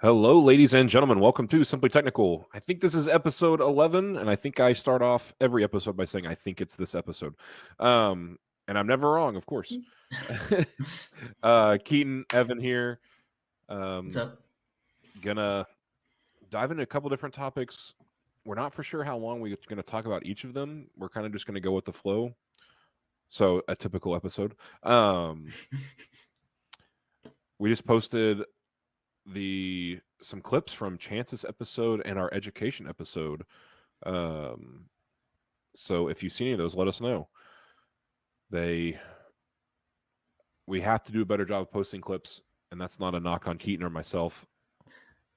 Hello, ladies and gentlemen. Welcome to Simply Technical. I think this is episode 11, and I think I start off every episode by saying I think it's this episode. And I'm never wrong, of course. Keaton, Evan here. What's up? Gonna dive into a couple different topics. We're not for sure how long we're going to talk about each of them. We're kind of just going to go with the flow. So a typical episode. We just posted some clips from Chance's episode and our education episode. So if you see any of those, let us know. We have to do a better job of posting clips, and that's not a knock on Keaton or myself.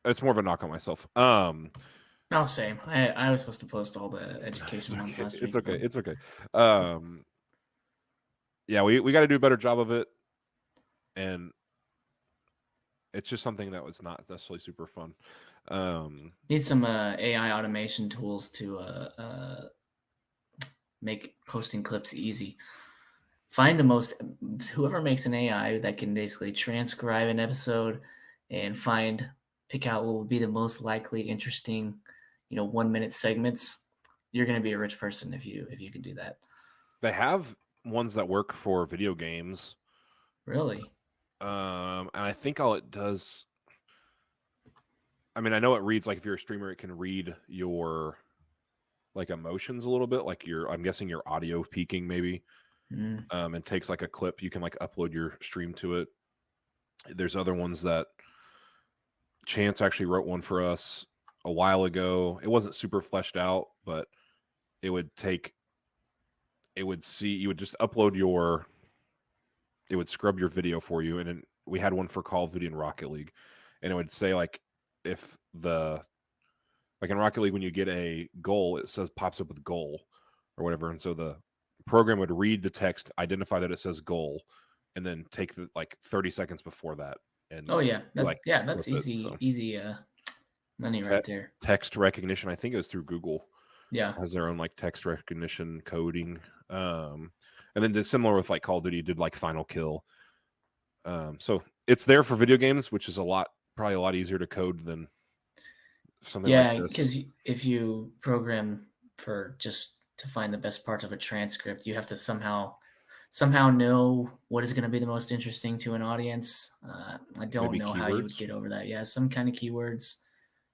It's more of a knock on myself. No, same. I was supposed to post all the education ones last week. It's okay. It's okay. Yeah, we got to do a better job of it, and it's just something that was not necessarily super fun. Need some AI automation tools to make posting clips easy. Find whoever makes an AI that can basically transcribe an episode and pick out what would be the most likely interesting, 1-minute segments. You're going to be a rich person if you can do that. They have ones that work for video games. Really? And I think all it does, I mean, I know it reads, like, if you're a streamer, it can read your, like, emotions a little bit, like I'm guessing your audio peaking maybe, and takes, like, a clip. You can, like, upload your stream to it. There's other ones that Chance actually wrote one for us a while ago. It wasn't super fleshed out, but you would just upload it would scrub your video for you. And then we had one for Call of Duty and Rocket League, and it would say, like, if like in Rocket League, when you get a goal, it pops up with goal or whatever. And so the program would read the text, identify that it says goal, and then take 30 seconds before that. And that's easy money right there. Text recognition. I think it was through Google. Yeah. Has their own, like, text recognition coding. And then similar with, like, Call of Duty, did, like, Final Kill. So it's there for video games, which is probably a lot easier to code than something like this. Yeah, because if you program for just to find the best parts of a transcript, you have to somehow know what is going to be the most interesting to an audience. I don't know how you would get over that. Yeah, some kind of keywords.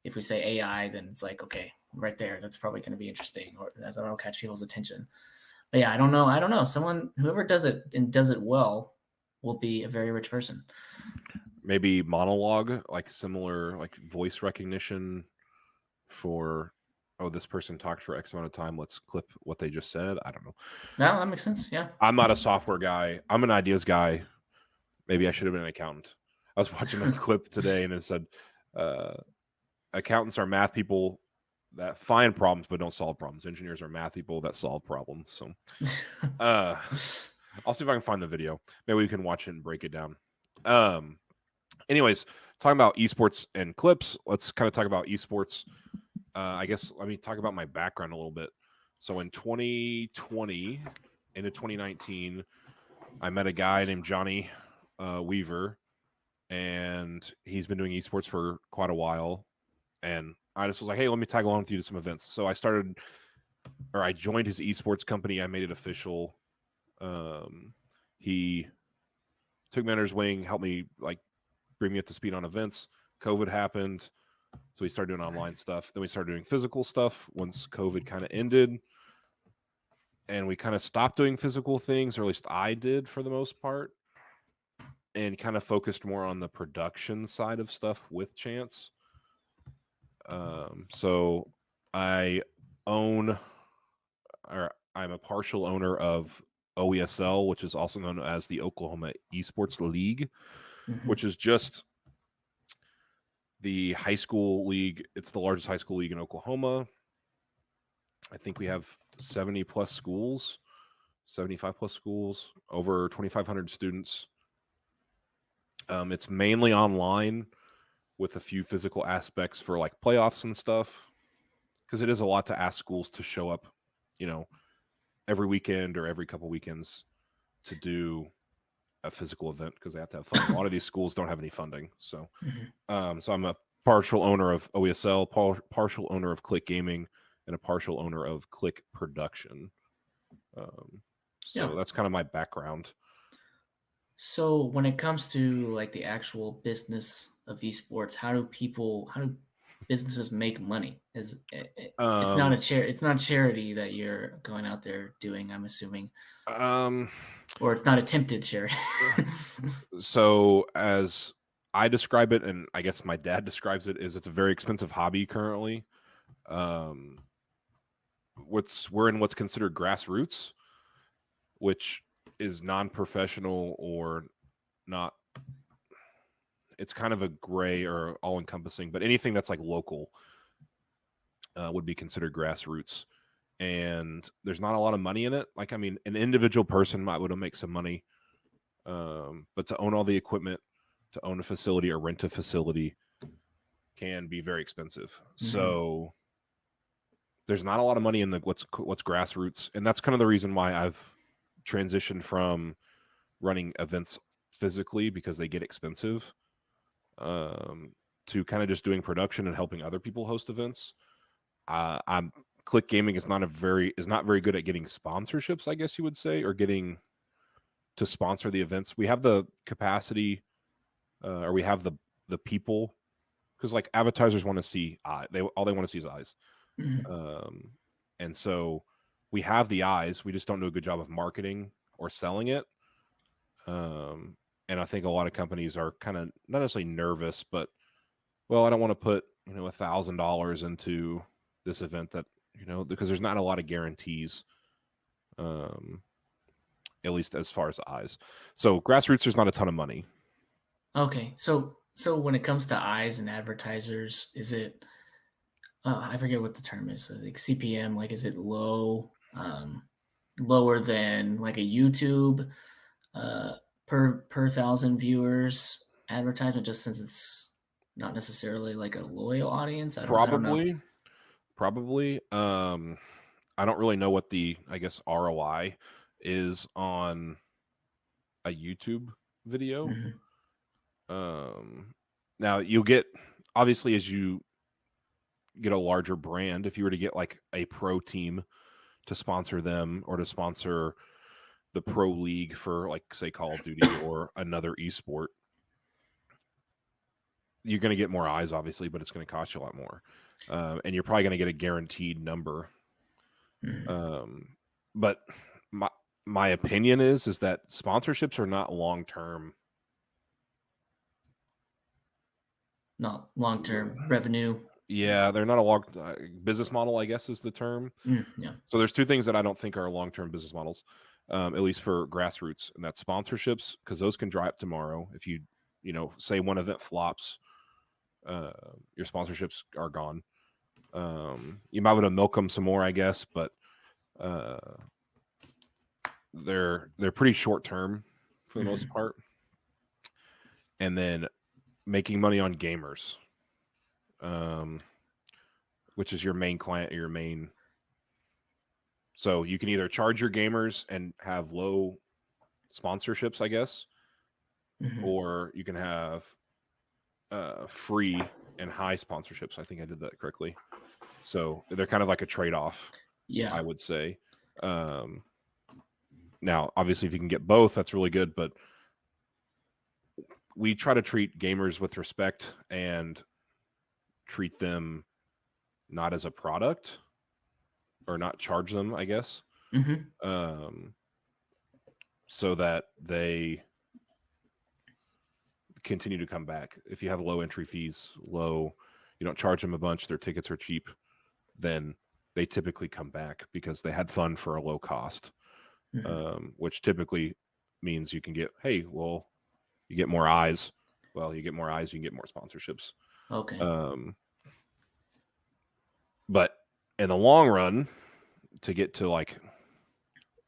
If we say AI, then it's like, okay, right there, that's probably going to be interesting, or that'll catch people's attention. But yeah, I don't know. Whoever does it and does it well will be a very rich person. Maybe monologue, like similar, like voice recognition for, this person talked for X amount of time, let's clip what they just said. I don't know. No, that makes sense. Yeah. I'm not a software guy. I'm an ideas guy. Maybe I should have been an accountant. I was watching a clip today, and it said, accountants are math people that find problems but don't solve problems. Engineers are math people that solve problems. So I'll see if I can find the video. Maybe we can watch it and break it down. Anyways, talking about esports and clips, let's kind of talk about esports. I guess let me talk about my background a little bit. So in 2020 into 2019, I met a guy named Johnny Weaver, and he's been doing esports for quite a while. And I just was like, hey, let me tag along with you to some events. So I joined his esports company. I made it official. He took me under his wing, helped me, like, bring me up to speed on events. COVID happened, so we started doing online stuff. Then we started doing physical stuff once COVID kind of ended. And we kind of stopped doing physical things, or at least I did for the most part, and kind of focused more on the production side of stuff with Chance. So I'm a partial owner of OESL, which is also known as the Oklahoma Esports League, which is just the high school league. It's the largest high school league in Oklahoma. I think we have 75 plus schools, over 2,500 students. It's mainly online with a few physical aspects for, like, playoffs and stuff, because it is a lot to ask schools to show up, every weekend or every couple weekends to do a physical event, because they have to have fun. A lot of these schools don't have any funding. So so I'm a partial owner of OESL, partial owner of Click Gaming, and a partial owner of Click Production. So that's kind of my background. So when it comes to like the actual business of esports, how do businesses make money? It's not it's not charity that you're going out there doing, I'm assuming. Or it's not attempted charity. So as I describe it, and I guess my dad describes it, is it's a very expensive hobby currently. We're in what's considered grassroots, which is non-professional or not. It's kind of a gray or all-encompassing, but anything that's like local would be considered grassroots. And there's not a lot of money in it. Like, I mean, an individual person might would make some money, but to own all the equipment, to own a facility or rent a facility can be very expensive. Mm-hmm. So there's not a lot of money in the what's grassroots, and that's kind of the reason why I've transitioned from running events physically, because they get expensive, to kind of just doing production and helping other people host events. Click Gaming is not very good at getting sponsorships, I guess you would say, or getting to sponsor the events. We have the capacity, or we have the people, because like advertisers want to see all they want to see is eyes. Mm-hmm. And so we have the eyes, we just don't do a good job of marketing or selling it. And I think a lot of companies are kind of not necessarily nervous, but well, I don't want to put $1,000 into this event that because there's not a lot of guarantees, at least as far as eyes. So grassroots, there's not a ton of money. Okay, so when it comes to eyes and advertisers, is it I forget what the term is, like CPM, like is it lower than like a YouTube per 1,000 viewers advertisement, just since it's not necessarily like a loyal audience? I don't know. Probably. I don't really know what the, I guess, ROI is on a YouTube video. Mm-hmm. Now you'll get, obviously, as you get a larger brand, if you were to get like a pro team to sponsor them, or to sponsor the pro league for, like, say, Call of Duty or another esport, you're going to get more eyes, obviously, but it's going to cost you a lot more. And you're probably going to get a guaranteed number. Mm-hmm. But my opinion is that sponsorships are not long-term. Not long-term revenue. Yeah, they're not a long business model, I guess is the term. Yeah. So there's two things that I don't think are long-term business models, at least for grassroots, and that's sponsorships, because those can dry up tomorrow. If you say one event flops, your sponsorships are gone. You might want to milk them some more, I guess, but they're pretty short-term for the most part. And then making money on gamers, which is your main client, or your main. So you can either charge your gamers and have low sponsorships, I guess, or you can have free and high sponsorships. I think I did that correctly. So they're kind of like a trade-off, I would say. Now, obviously, if you can get both, that's really good, but we try to treat gamers with respect and treat them not as a product, or not charge them, I guess, so that they continue to come back. If you have low entry fees, you don't charge them a bunch, their tickets are cheap, then they typically come back because they had fun for a low cost, which typically means you can get, you get more eyes. Well, you get more eyes, you can get more sponsorships. Okay. But in the long run, to get to like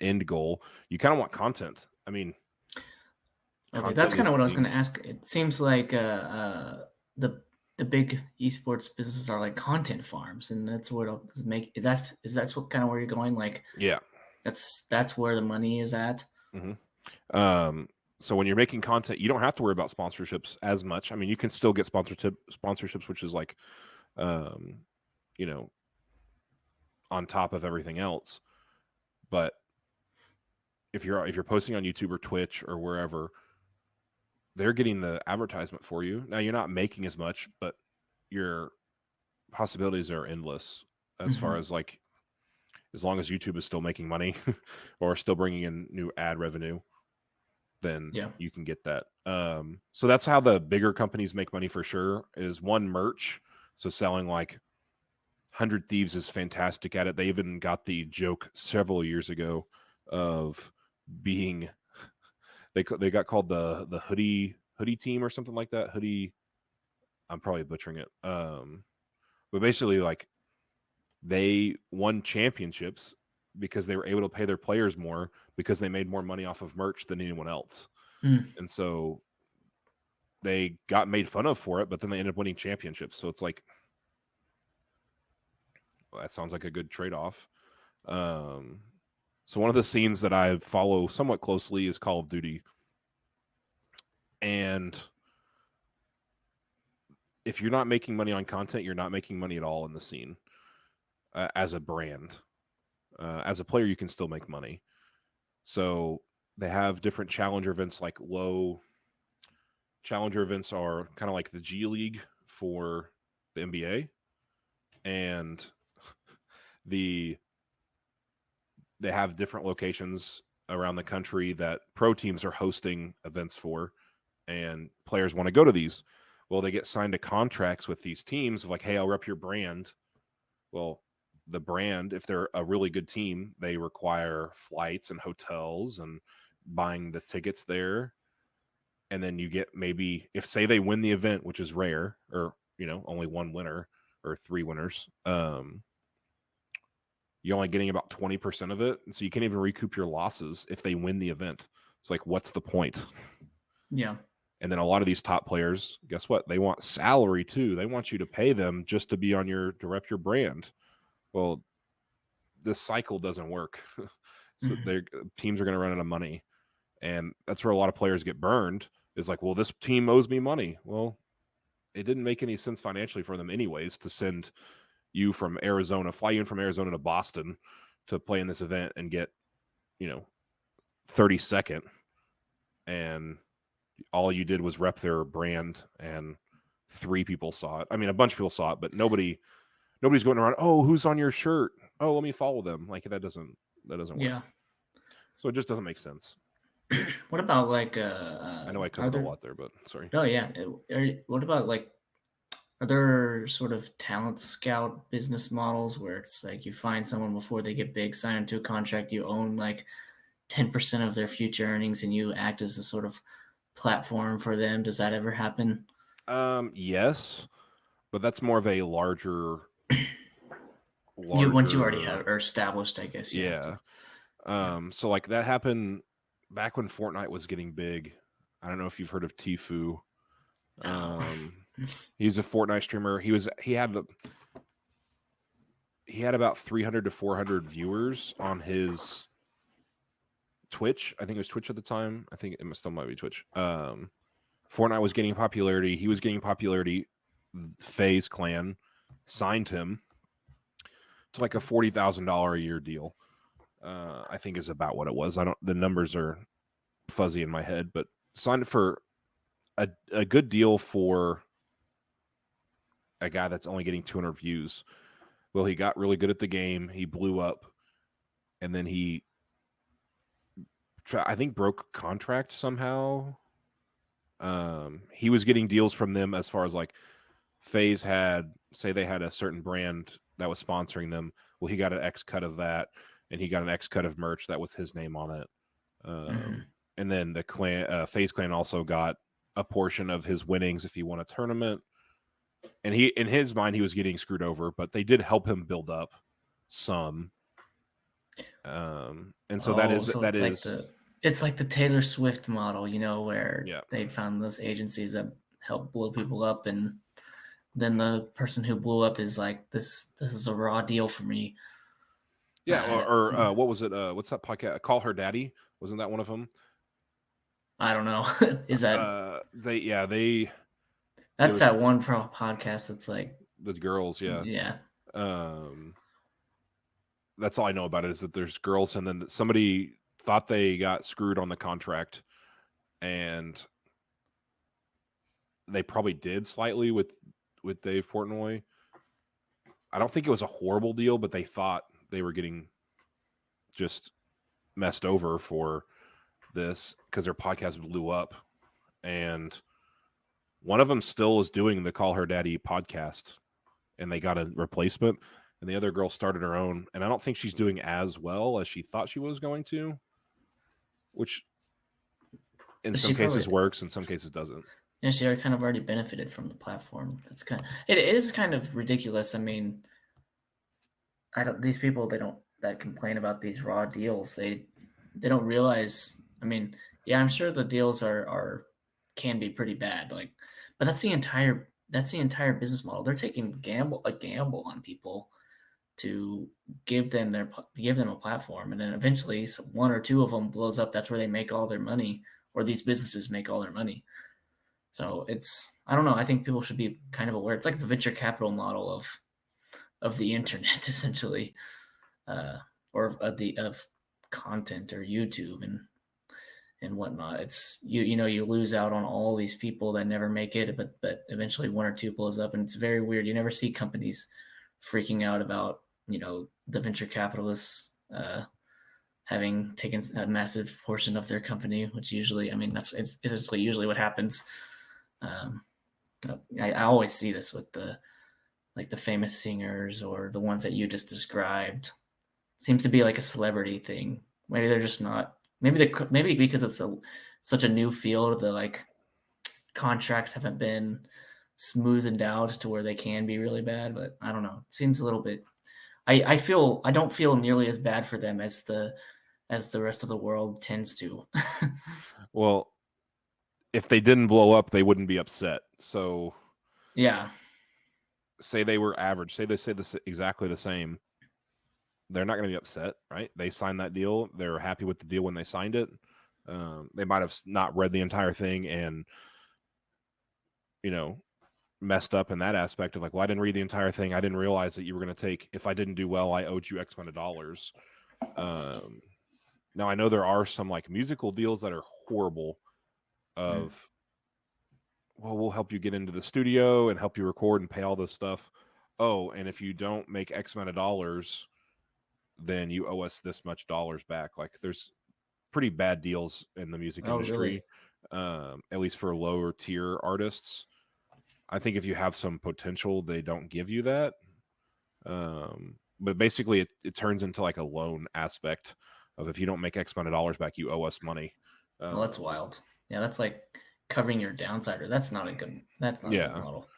end goal, you kind of want content. I mean, okay, that's kind of what I was going to ask. It seems like the big esports businesses are like content farms, and that's what I'll make. Is that what kind of where you're going? Like, yeah, that's where the money is at. Mm-hmm. So when you're making content, you don't have to worry about sponsorships as much. I mean, you can still get sponsorships, which is like, you know, on top of everything else. But if you're posting on YouTube or Twitch or wherever, they're getting the advertisement for you. Now you're not making as much, but your possibilities are endless as far as like, as long as YouTube is still making money or still bringing in new ad revenue, then you can get that. So that's how the bigger companies make money for sure, is one, merch. So selling like 100 Thieves is fantastic at it. They even got the joke several years ago of being, they got called the hoodie team or something like that. Hoodie, I'm probably butchering it. But basically like they won championships because they were able to pay their players more because they made more money off of merch than anyone else. And so they got made fun of for it, but then they ended up winning championships. So it's like, well, that sounds like a good trade-off. So one of the scenes that I follow somewhat closely is Call of Duty. And if you're not making money on content, you're not making money at all in the scene as a brand. As a player, you can still make money. So they have different challenger events, like low challenger events are kind of like the G League for the NBA. And they have different locations around the country that pro teams are hosting events for, and players want to go to these. Well, they get signed to contracts with these teams of like, hey, I'll rep your brand. Well, the brand, if they're a really good team, they require flights and hotels and buying the tickets there. And then you get, maybe if say they win the event, which is rare, or only one winner or three winners, you're only getting about 20% of it. And so you can't even recoup your losses if they win the event. It's like, what's the point? Yeah. And then a lot of these top players, guess what? They want salary too. They want you to pay them just to be on to rep your brand. Well, this cycle doesn't work. So their teams are going to run out of money. And that's where a lot of players get burned, is like, well, this team owes me money. Well, it didn't make any sense financially for them anyways to send you from Arizona, fly you in from Arizona to Boston to play in this event and get, 32nd. And all you did was rep their brand, and 3 people saw it. I mean, a bunch of people saw it, but nobody's going around, oh, who's on your shirt? Oh, let me follow them. Like, that doesn't work. Yeah. So it just doesn't make sense. What about like I know I covered a lot there, but sorry. Oh yeah. What about like, are there sort of talent scout business models where it's like you find someone before they get big, sign into a contract, you own like 10% of their future earnings, and you act as a sort of platform for them? Does that ever happen? Yes, but that's more of a larger. Once you already are established, I guess. Yeah. So like that happened back when Fortnite was getting big. I don't know if you've heard of Tfue. No. He's a Fortnite streamer. He had about 300 to 400 viewers on his Twitch. I think it was Twitch at the time. I think it still might be Twitch. Fortnite was getting popularity. He was getting popularity. FaZe Clan signed him to like a $40,000 a year deal. I think is about what it was. The numbers are fuzzy in my head, but signed for a good deal for a guy that's only getting 200 views. Well, he got really good at the game. He blew up, and then I think broke contract somehow. He was getting deals from them as far as like FaZe say they had a certain brand that was sponsoring them. Well, he got an X cut of that, and he got an X cut of merch that was his name on it. And then the FaZe Clan also got a portion of his winnings if he won a tournament. And in his mind, he was getting screwed over, but they did help him build up some. And so it's like the Taylor Swift model, where Yeah. they found those agencies that help blow people up, and then the person who blew up is like, this is a raw deal for me. Yeah, or what was it? What's that podcast? Call Her Daddy? Wasn't that one of them? I don't know. Is that They it that's was that one podcast that's like, the girls, yeah. yeah. That's all I know about it is that there's girls, and then somebody thought they got screwed on the contract, and they probably did slightly with Dave Portnoy. I don't think it was a horrible deal, but they thought they were getting just messed over for this because their podcast blew up, and one of them still is doing the Call Her Daddy podcast, and they got a replacement, and the other girl started her own, and I don't think she's doing as well as she thought she was going to, which in But some she cases probably, works, in some cases doesn't. yeah, she already kind of already benefited from the platform. It is kind of ridiculous. I mean, these people, that complain about these raw deals, they don't realize. I mean, yeah, I'm sure the deals are can be pretty bad, like, but that's the entire business model. They're taking a gamble on people to give them a platform, and then eventually one or two of them blows up. That's where they make all their money, or these businesses make all their money. So I don't know. I think people should be kind of aware. It's like the venture capital model of the internet, essentially, or of content or YouTube and whatnot. It's you lose out on all these people that never make it, but eventually one or two blows up, and it's very weird. You never see companies freaking out about the venture capitalists having taken a massive portion of their company, which usually, I mean, it's essentially usually what happens. Um, I always see this with the famous singers or the ones that you just described. It seems to be like a celebrity thing. Maybe they're just not. Maybe because it's such a new field, the like contracts haven't been smoothened out to where they can be really bad. But I don't know. It seems a little bit. I don't feel nearly as bad for them as the rest of the world tends to. Well, if they didn't blow up, they wouldn't be upset. So, Yeah. say they were average, say exactly the same, they're not going to be upset, right? They signed that deal. They're happy with the deal when they signed it. They might have not read the entire thing and, messed up in that aspect of like, well, I didn't read the entire thing. I didn't realize that you were going to take, if I didn't do well, I owed you X amount of dollars. Now I know there are some like musical deals that are horrible of, well, we'll help you get into the studio and help you record and pay all this stuff. Oh, and if you don't make X amount of dollars, then you owe us this much dollars back. Like there's pretty bad deals in the music industry, Really? at least for lower tier artists. I think if you have some potential, they don't give you that. But basically, it turns into like a loan aspect of if you don't make X amount of dollars back, you owe us money. Well, that's wild. Yeah, that's like covering your downside. That's not a good model.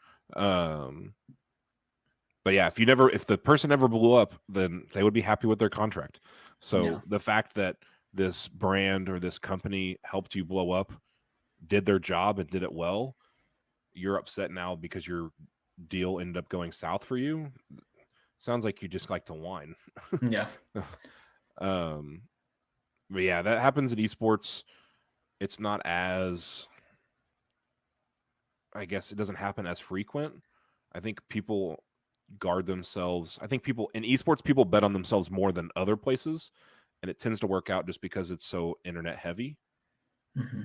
But yeah, if the person never blew up, then they would be happy with their contract. So the fact that this brand or this company helped you blow up, did their job and did it well, you're upset now because your deal ended up going south for you. Sounds like you just like to whine. Yeah. But yeah, that happens in esports. It's not as, I guess it doesn't happen as frequent. I think people guard themselves. I think people in esports, people bet on themselves more than other places, and it tends to work out just because it's so internet heavy. Mm-hmm.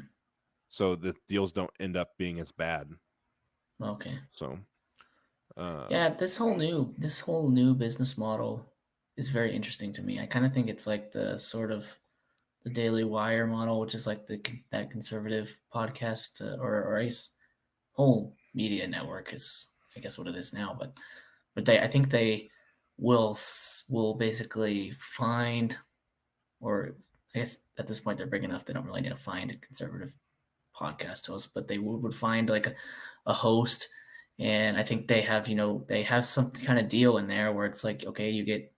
So the deals don't end up being as bad. Okay. So yeah, this whole new business model is very interesting to me. I kind of think it's like the sort of the Daily Wire model, which is like that conservative podcast or I guess whole media network is, I guess, what it is now. But I think they will basically find, or I guess at this point they're big enough they don't really need to find a conservative podcast host, but they would find like a host, and I think they have some kind of deal in there where it's like, okay, you get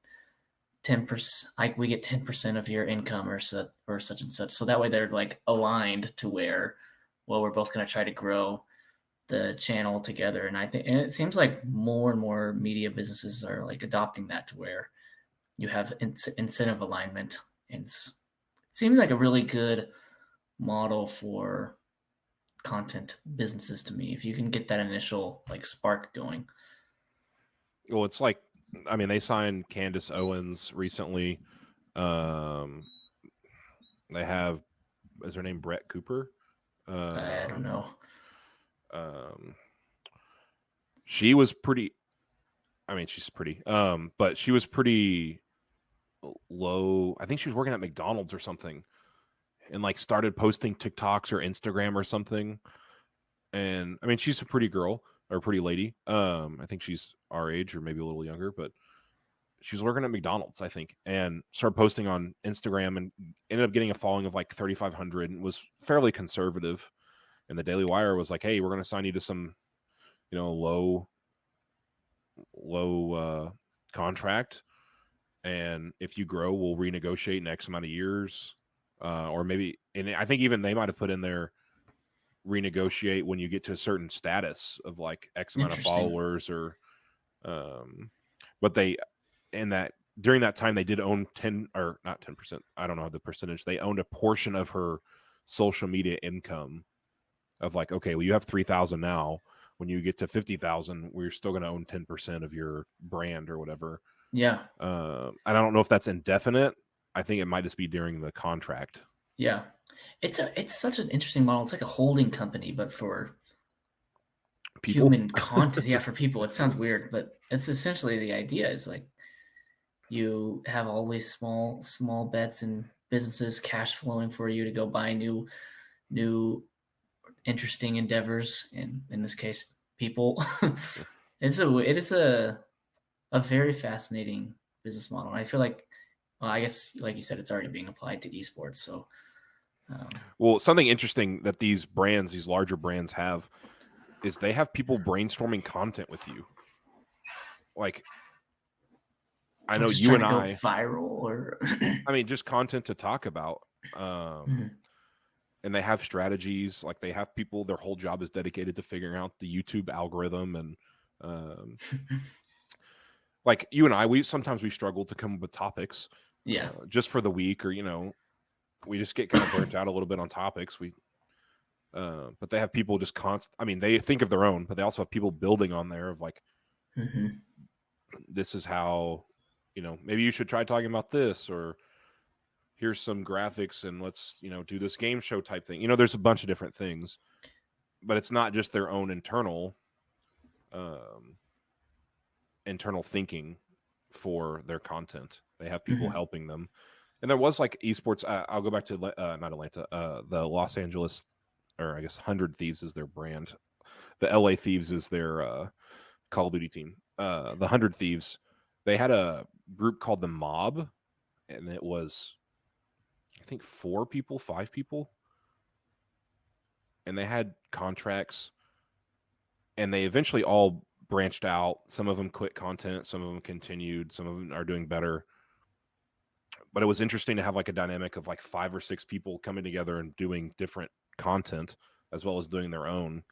10%, like we get 10% of your income or such and such. So that way they're like aligned to where, well, we're both going to try to grow the channel together. And and it seems like more and more media businesses are like adopting that to where you have incentive alignment. And it seems like a really good model for content businesses to me. If you can get that initial like spark going. Well, it's like, I mean, they signed Candace Owens recently. Um, they have, is her name Brett Cooper? I don't know. Um, she was pretty. I mean, she's pretty. But she was pretty low. I think she was working at McDonald's or something, and like started posting TikToks or Instagram or something. And I mean, she's a pretty girl or a pretty lady. I think she's our age or maybe a little younger, but she was working at McDonald's, I think, and started posting on Instagram and ended up getting a following of like 3,500 and was fairly conservative. And the Daily Wire was like, "Hey, we're going to sign you to some, low contract, and if you grow, we'll renegotiate in X amount of years, or maybe." And I think even they might have put in there renegotiate when you get to a certain status of like X amount of Interesting. followers, or but they in that during that time they did own 10 or not 10%. I don't know the percentage. They owned a portion of her social media income of like, okay, well, you have 3,000 now. When you get to 50,000, we're still going to own 10% of your brand or whatever. Yeah. And I don't know if that's indefinite. I think it might just be during the contract. Yeah. It's such an interesting model. It's like a holding company, but for People. human content. Yeah, for people. It sounds weird, but it's essentially the idea is like you have all these small bets and businesses cash flowing for you to go buy new interesting endeavors, and in this case, people. It is a very fascinating business model. And I feel like, well, I guess like you said, it's already being applied to esports. So Well, something interesting that these larger brands have is they have people brainstorming content with you. Like, I know just you trying and to go I, viral, or I mean, just content to talk about. And they have strategies. Like, they have people, their whole job is dedicated to figuring out the YouTube algorithm. And like you and I, we struggle to come up with topics yeah, just for the week, or, we just get kind of burnt out a little bit on topics. But they have people just I mean, they think of their own, but they also have people building on there of like, this is how, maybe you should try talking about this, or here's some graphics and let's, do this game show type thing. There's a bunch of different things, but it's not just their own internal thinking for their content. They have people helping them. And there was like esports. I'll go back to not Atlanta, the Los Angeles, or I guess 100 Thieves is their brand. The LA Thieves is their Call of Duty team. The 100 Thieves, they had a group called the Mob, and it was, I think, 5 people, and they had contracts, and they eventually all branched out. Some of them quit content, some of them continued, some of them are doing better. But it was interesting to have like a dynamic of like 5 or 6 people coming together and doing different content as well as doing their own.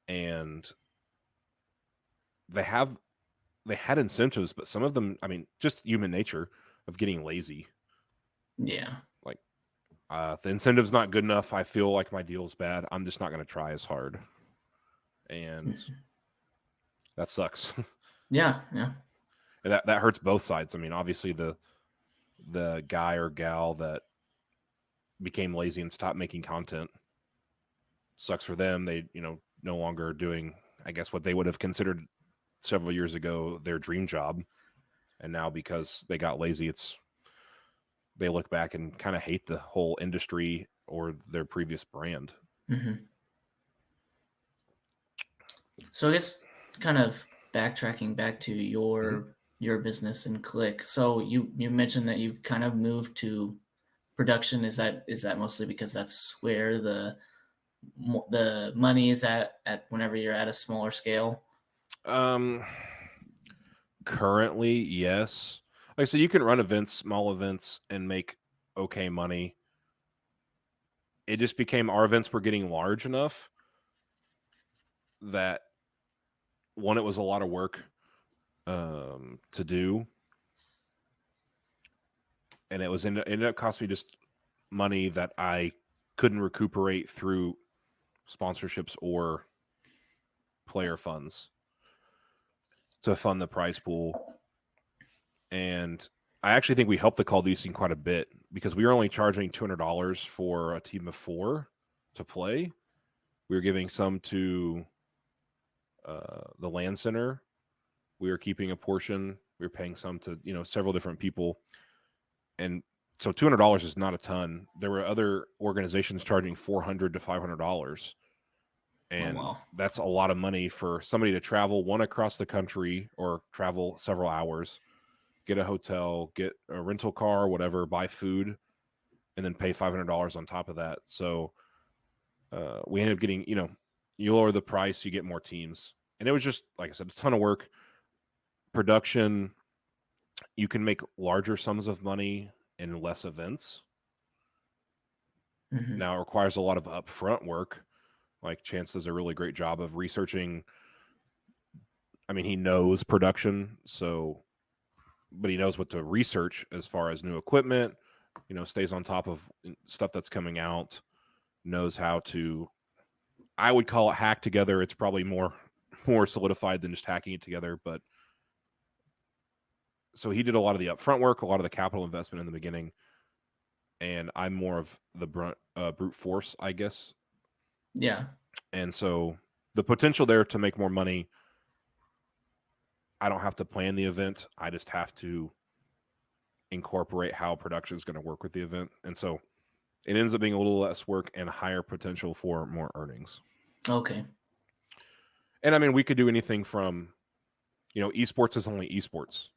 And they had incentives, but some of them, I mean, just human nature of getting lazy. yeah. Like, the incentive's not good enough. I feel like my deal's bad. I'm just not going to try as hard. And that sucks. Yeah. And that hurts both sides. I mean, obviously the guy or gal that became lazy and stopped making content, sucks for them. They, no longer doing, I guess, what they would have considered several years ago their dream job. And now because they got lazy, they look back and kind of hate the whole industry or their previous brand. So I guess kind of backtracking back to your business and Click. So you mentioned that you kind of moved to production. Is that mostly because that's where the money is at whenever you're at a smaller scale? Currently, yes. Like I said, you can run events, small events, and make okay money. It just became our events were getting large enough that, one, it was a lot of work to do, and it ended up costing me just money that I couldn't recuperate through sponsorships or player funds to fund the prize pool. And I actually think we helped the Caldeesian quite a bit because we were only charging $200 for a team of 4 to play. We were giving some to the land center. We were keeping a portion. We were paying some to, several different people. And so $200 is not a ton. There were other organizations charging $400 to $500. And that's a lot of money for somebody to travel one across the country or travel several hours, get a hotel, get a rental car, whatever, buy food, and then pay $500 on top of that. So we ended up getting, you lower the price, you get more teams. And it was just, like I said, a ton of work. Production, you can make larger sums of money in less events. Mm-hmm. Now, it requires a lot of upfront work. Like Chance does a really great job of researching. I mean, he knows production, but he knows what to research as far as new equipment, stays on top of stuff that's coming out, knows how to, I would call it hack together. It's probably more solidified than just hacking it together. But so he did a lot of the upfront work, a lot of the capital investment in the beginning. And I'm more of the brute force, I guess. Yeah. And so the potential there to make more money, I don't have to plan the event. I just have to incorporate how production is going to work with the event. And so it ends up being a little less work and higher potential for more earnings. Okay. And I mean, we could do anything from, esports is only esports.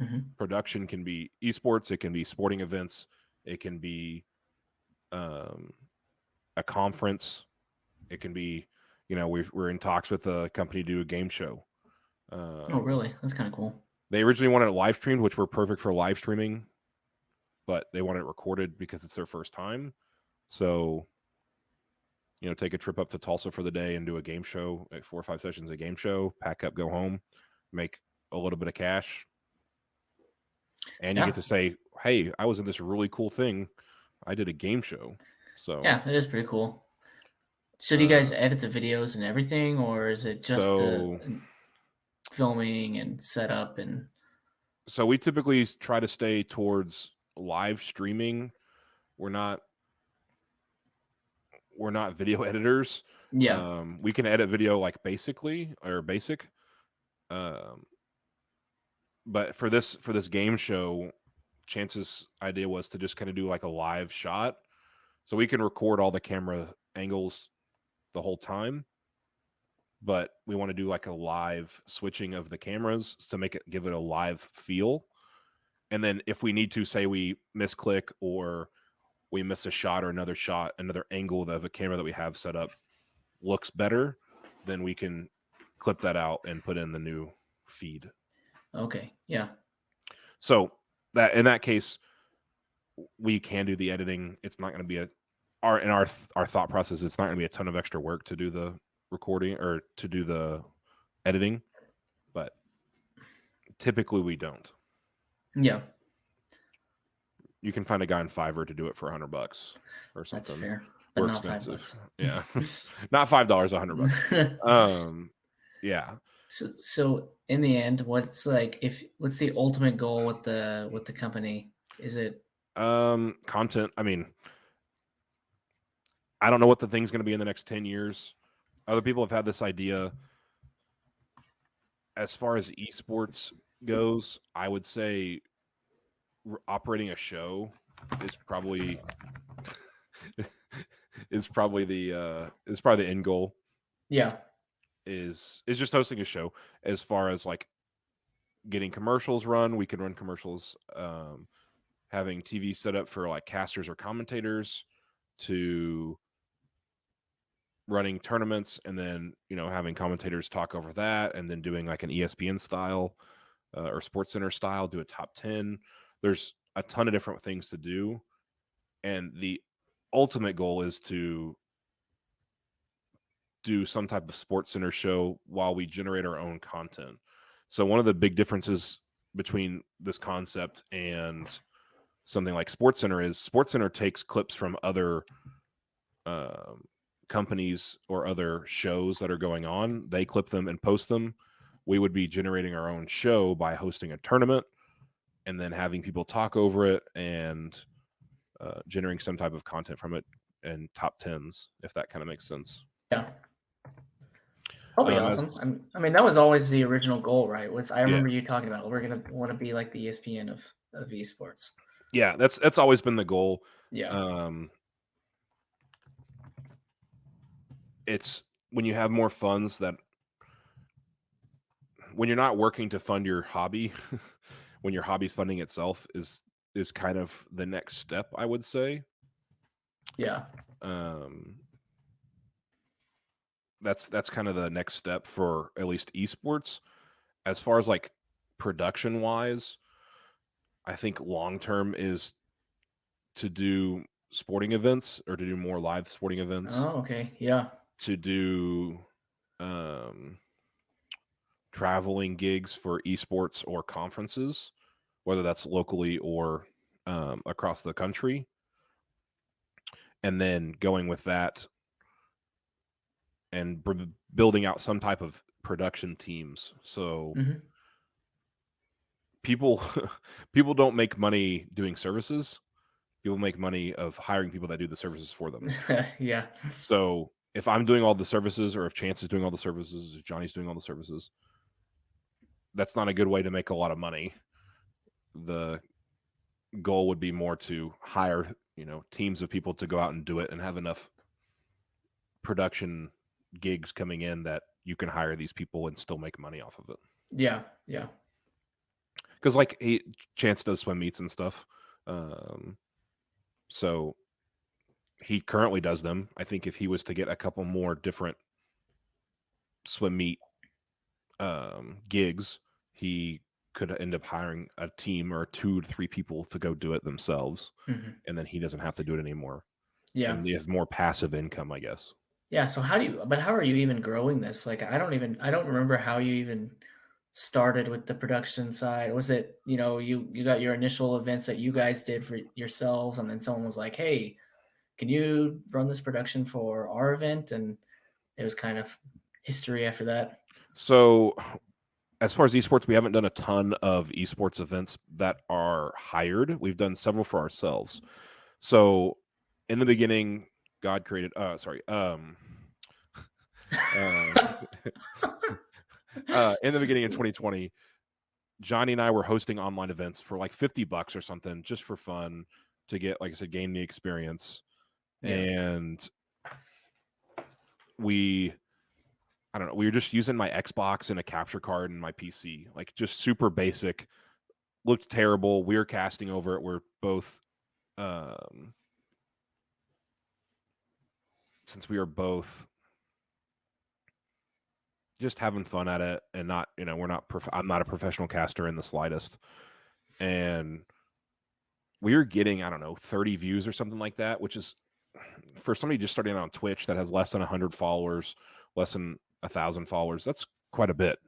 Mm-hmm. Production can be esports. It can be sporting events. It can be a conference. It can be, we're in talks with a company to do a game show. Oh, really? That's kind of cool. They originally wanted it live streamed, which were perfect for live streaming, but they wanted it recorded because it's their first time. So, take a trip up to Tulsa for the day and do a game show, like 4 or 5 sessions, a game show, pack up, go home, make a little bit of cash. And you get to say, hey, I was in this really cool thing. I did a game show. So yeah, it is pretty cool. So do you guys edit the videos and everything, or is it just the filming and setup? And so we typically try to stay towards live streaming. We're not video editors. Yeah. We can edit video like basic. But for this game show, Chance's idea was to just kind of do like a live shot. So we can record all the camera angles the whole time, but we want to do like a live switching of the cameras to give it a live feel. And then if we need to, say we misclick or we miss a shot or another angle of a camera that we have set up looks better, then we can clip that out and put in the new feed. Okay. Yeah. So that in that case, we can do the editing. It's not going to be our thought process. It's not going to be a ton of extra work to do the recording or to do the editing, but typically we don't. Yeah. You can find a guy in Fiverr to do it for $100 or something. That's fair. But we're expensive. Yeah. Not $5, $100. Yeah. So in the end, what's the ultimate goal with the company? Is it content? I mean, I don't know what the thing's going to be in the next 10 years. Other people have had this idea. As far as esports goes, I would say operating a show is probably the end goal. Yeah. Is just hosting a show. As far as like getting commercials run, we can run commercials, having TV set up for like casters or commentators, to running tournaments and then, having commentators talk over that, and then doing like an ESPN style or Sports Center style, do a top 10. There's a ton of different things to do. And the ultimate goal is to do some type of Sports Center show while we generate our own content. So one of the big differences between this concept and something like Sports Center is Sports Center takes clips from other companies or other shows that are going on. They clip them and post them. We would be generating our own show by hosting a tournament and then having people talk over it and generating some type of content from it and top tens, if that kind of makes sense. Yeah. That'll be As awesome. I mean, that was always the original goal, right? I yeah, remember you talking about we're gonna want to be like the ESPN of esports. yeah, that's always been the goal. Yeah. It's when you have more funds that when you're not working to fund your hobby, when your hobby's funding itself is kind of the next step, I would say. Yeah. That's kind of the next step for at least esports. As far as like production wise, I think long term is to do sporting events or to do more live sporting events, Oh, okay. Yeah. to do traveling gigs for esports or conferences, whether that's locally or across the country. And then going with that and building out some type of production teams. So Hmm. people people don't make money doing services. People make money of hiring people that do the services for them. Yeah. So if I'm doing all the services, or if Chance is doing all the services, if Johnny's doing all the services, that's not a good way to make a lot of money. The goal would be more to hire, teams of people to go out and do it and have enough production gigs coming in that you can hire these people and still make money off of it. Yeah. Yeah. Because like Chance does swim meets and stuff. So he currently does them. I think if he was to get a couple more different swim meet gigs, he could end up hiring a team or 2 to 3 people to go do it themselves, Hmm. and then he doesn't have to do it anymore. Yeah. And they have more passive income, I guess. Yeah. So how are you even growing this? Like, I don't remember how you even started with the production side. Was it, you got your initial events that you guys did for yourselves, and then someone was like, "Hey, can you run this production for our event?" And it was kind of history after that. So as far as esports, we haven't done a ton of esports events that are hired. We've done several for ourselves. So in the beginning, God created in the beginning of 2020, Johnny and I were hosting online events for like $50 or something, just for fun, to get, like I said, gain the experience. Yeah. And I don't know, we were just using my Xbox and a capture card and my PC, like just super basic. Looked terrible. We were casting over it. We're both, since we are both just having fun at it and not, I'm not a professional caster in the slightest. And we were getting, I don't know, 30 views or something like that, which is for somebody just starting out on Twitch that has less than 100 followers, less than 1,000 followers. That's quite a bit.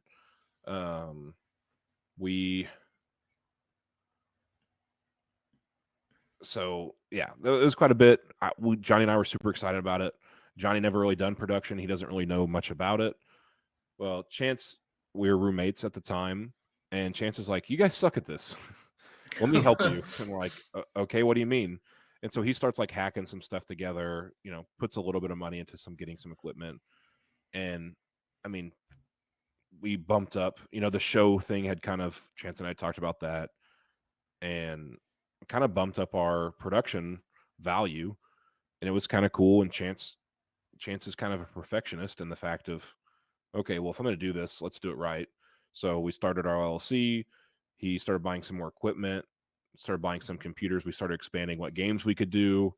So yeah, it was quite a bit. Johnny and I were super excited about it. Johnny never really done production. He doesn't really know much about it. Well, Chance, we were roommates at the time, and Chance is like, "You guys suck at this. Let me help you." And we're like, "Okay, what do you mean?" And so he starts like hacking some stuff together, puts a little bit of money into getting some equipment. And I mean, we bumped up, the show thing had kind of, Chance and I talked about that, and kind of bumped up our production value. And it was kind of cool. And Chance is kind of a perfectionist in the fact of, okay, well, if I'm going to do this, let's do it right. So we started our LLC. He started buying some more equipment, started buying some computers. We started expanding what games we could do.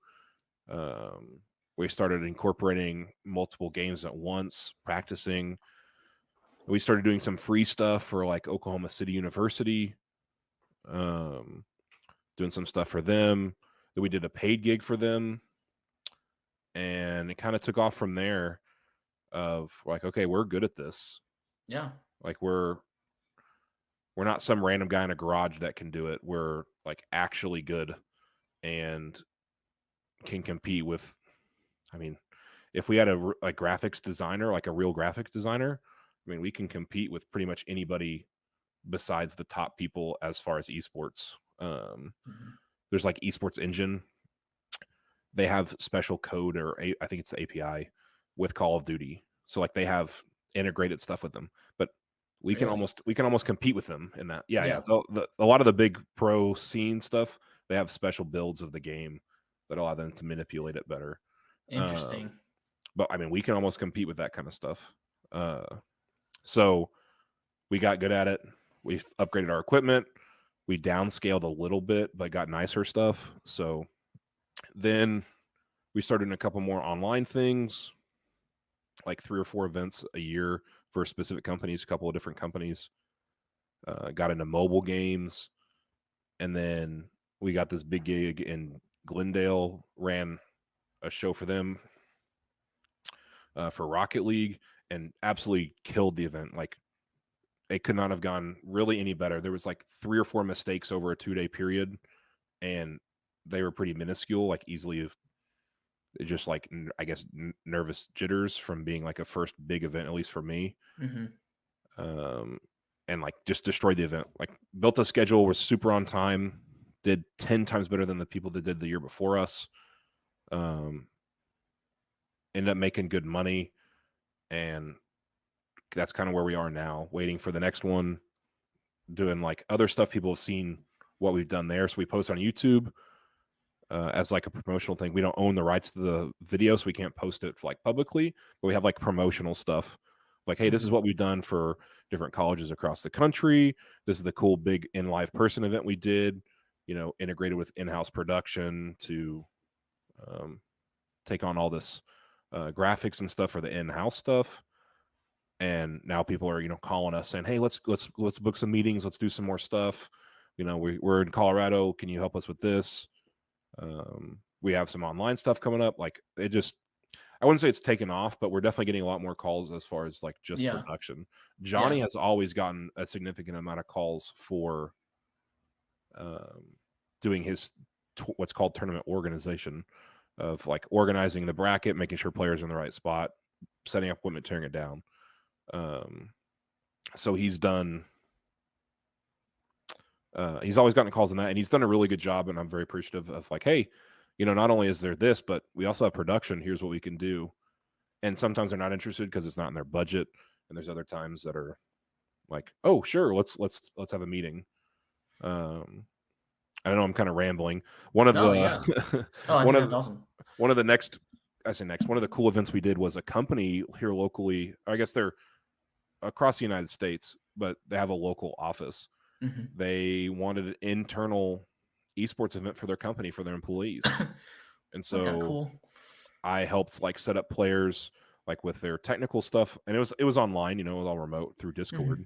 We started incorporating multiple games at once, practicing. We started doing some free stuff for like Oklahoma City University, doing some stuff for them. Then we did a paid gig for them. And it kind of took off from there of like, okay, we're good at this. Yeah. Like we're not some random guy in a garage that can do it. We're like actually good and can compete with I mean, if we had a graphics designer, like a real graphics designer, I mean, we can compete with pretty much anybody besides the top people as far as esports. There's like Esports Engine. They have special code, or I think it's the API with Call of Duty. So like they have integrated stuff with them, but we can Really? almost compete with them in that. Yeah. Yeah. A lot of the big pro scene stuff, they have special builds of the game that allow them to manipulate it better. Interesting. But I mean, we can almost compete with that kind of stuff. So we got good at it. We upgraded our equipment. We downscaled a little bit, but got nicer stuff. So then we started in a couple more online things, like 3 or 4 events a year for specific companies, a couple of different companies. Got into mobile games. And then we got this big gig in Glendale, ran a show for them for Rocket League, and absolutely killed the event. Like, it could not have gone really any better. There was like 3 or 4 mistakes over a 2-day period, and they were pretty minuscule, like easily just like, I guess, nervous jitters from being like a first big event, at least for me. And like just destroyed the event. Like, built a schedule, was super on time, did 10 times better than the people that did the year before us. Ended up making good money, and that's kind of where we are now, waiting for the next one, doing like other stuff. People have seen what we've done there, so we post on YouTube as like a promotional thing. We don't own the rights to the video, so we can't post it like publicly, but we have like promotional stuff like, hey, this is what we've done for different colleges across the country. This is the cool big in live person event we did, integrated with in-house production to take on all this graphics and stuff for the in-house stuff. And now people are, calling us saying, hey, let's book some meetings. Let's do some more stuff. We're in Colorado. Can you help us with this? We have some online stuff coming up. Like, I wouldn't say it's taken off, but we're definitely getting a lot more calls as far as like just production. Johnny has always gotten a significant amount of calls for doing his what's called tournament organization, of like organizing the bracket, making sure players are in the right spot, setting up equipment, tearing it down. So he's done. He's always gotten calls on that, and he's done a really good job, and I'm very appreciative of like, hey, not only is there this, but we also have production. Here's what we can do. And sometimes they're not interested because it's not in their budget, and there's other times that are like, oh, sure, let's have a meeting. I don't know, I'm kind of rambling. One of that's awesome. One of the cool events we did was a company here locally. I guess they're across the United States, but they have a local office. They wanted an internal esports event for their company, for their employees. And so cool. I helped like set up players like with their technical stuff, and it was online, it was all remote through Discord.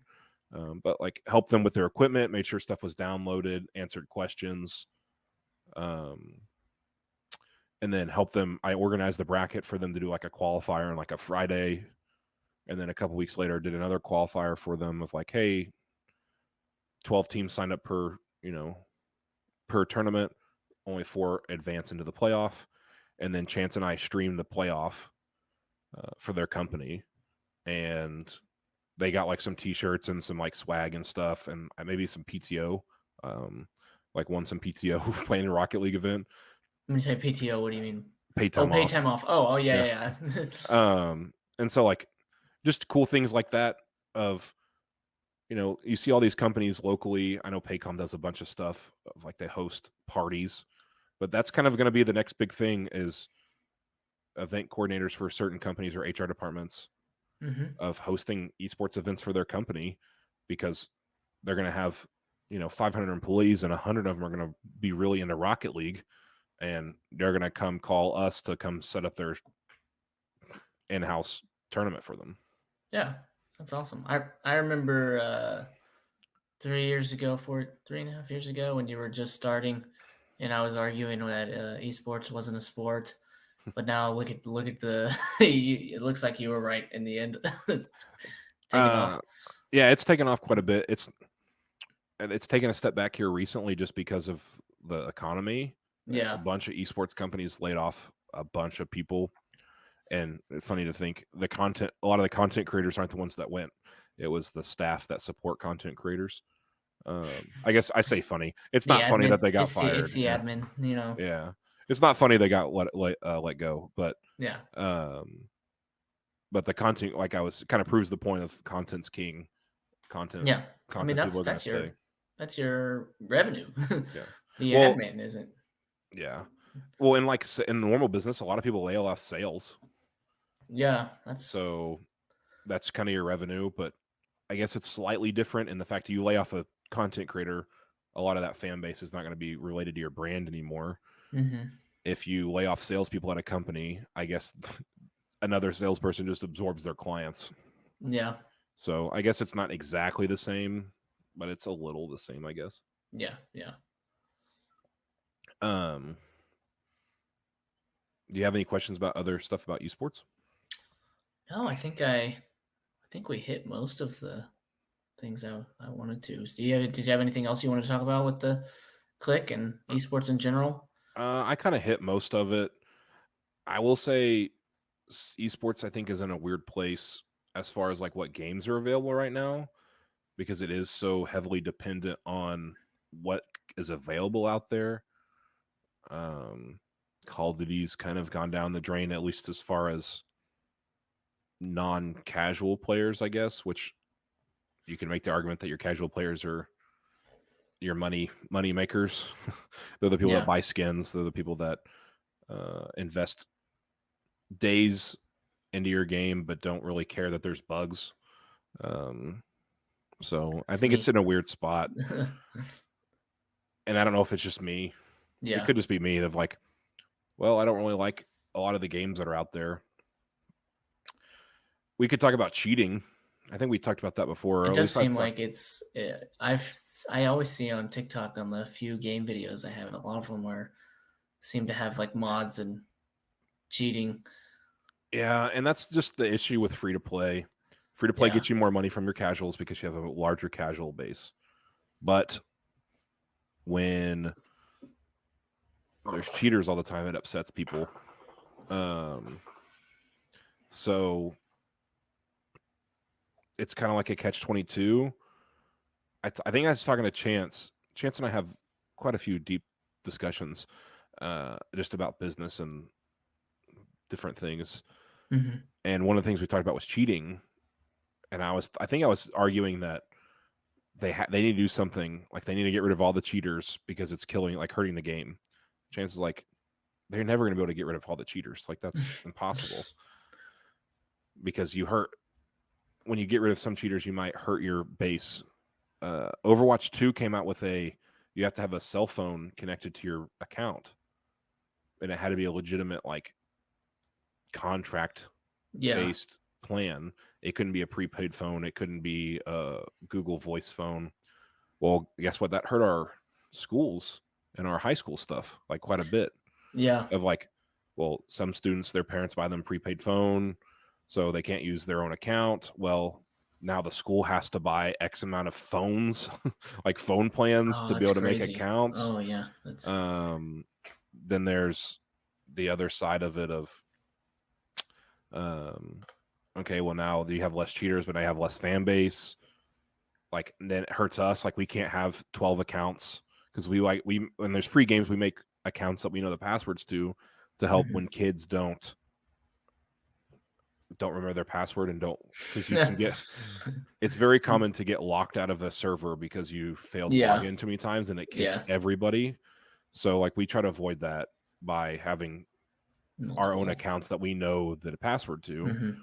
But like helped them with their equipment, made sure stuff was downloaded, answered questions, and then helped them. I organized the bracket for them to do like a qualifier on like a Friday, and then a couple weeks later did another qualifier for them of like, hey, 12 teams signed up per tournament, only 4 advance into the playoff. And then Chance and I streamed the playoff for their company, and they got like some t-shirts and some like swag and stuff, and maybe some PTO, like won some PTO playing a Rocket League event. When you say PTO, what do you mean? Paid time off. Oh, yeah. And so like just cool things like that of, you see all these companies locally. I know Paycom does a bunch of stuff of like they host parties, but that's kind of going to be the next big thing, is event coordinators for certain companies or HR departments of hosting esports events for their company, because they're going to have 500 employees, and 100 of them are going to be really into Rocket League, and they're going to come call us to come set up their in-house tournament for them. Yeah, that's awesome. I remember 3.5 years ago when you were just starting, and I was arguing that esports wasn't a sport. But now look at the. It looks like you were right in the end. It's taken off. Yeah, it's taken off quite a bit. It's taken a step back here recently just because of the economy. Yeah, a bunch of esports companies laid off a bunch of people. And it's funny to think a lot of the content creators aren't the ones that went. It was the staff that support content creators. I guess I say funny. It's The not funny that admin. they got It's fired. the Yeah, admin. You know. yeah. It's not funny they got let go, Yeah. um, but the content, like I was, kind of proves the point of content's king. Content, Yeah. I mean, content people are going to stay. that's your revenue. Yeah. The Well, admin isn't. yeah. Well, in normal business, a lot of people lay off sales, Yeah, that's so that's kind of your revenue. But I guess it's slightly different in the fact that you lay off a content creator, a lot of that fan base is not going to be related to your brand anymore. mhm. If you lay off salespeople at a company, I guess another salesperson just absorbs their clients. Yeah. So I guess it's not exactly the same, but it's a little the same, I guess. Yeah. Yeah. Um, do you have any questions about other stuff about esports? No, I think we hit most of the things I wanted to. Did you have anything else you wanted to talk about with the click and esports in general? I kind of hit most of it. I will say esports, I think, is in a weird place as far as like what games are available right now, because it is so heavily dependent on what is available out there. Um, Call of Duty's kind of gone down the drain, at least as far as non-casual players, I guess, which you can make the argument that your casual players are your money makers. They're the people that Yeah. buy skins. They're the people that invest days into your game, but don't really care that there's bugs. So I That's think it's me. in a weird spot, and I don't know if it's just me. It Yeah. could just be me of like, well, I don't really like a lot of the games that are out there. We could talk about cheating. I think we talked about that before, or It at does least I've seem talked. like I always see on TikTok on the few game videos I have, and a lot of them seem to have like mods and cheating. Yeah, and that's just the issue with free to play. Free to play Yeah. gets you more money from your casuals because you have a larger casual base. But when there's cheaters all the time, it upsets people. So it's kind of like a catch-22. I think I was talking to Chance. Chance and I have quite a few deep discussions just about business and different things. Mhm. And one of the things we talked about was cheating. And I think I was arguing that they need to do something, like they need to get rid of all the cheaters because it's hurting the game. Chance is like, they're never going to be able to get rid of all the cheaters. Like that's impossible, because when you get rid of some cheaters, you might hurt your base. Overwatch 2 came out with you have to have a cell phone connected to your account, and it had to be a legitimate like contract Yeah. based plan. It couldn't be a prepaid phone. It couldn't be a Google Voice phone. Well, guess what? That hurt our schools and our high school stuff like quite a bit. Yeah. Of like, well, some students, their parents buy them prepaid phone, so they can't use their own account. Well, now the school has to buy X amount of phones, like phone plans, Oh, to be that's able to make crazy. accounts. Oh yeah. That's Then there's the other side of it of, okay, well now you have less cheaters, but I have less fan base. Like, and then it hurts us. Like, we can't have 12 accounts because when there's free games, we make accounts that we know the passwords to help when kids don't remember their password and don't, because you can get, it's very common to get locked out of a server because you failed Yeah. login too many times, and it kicks Yeah. everybody. So like we try to avoid that by having our own Multiple. accounts that we know the password to. Mhm.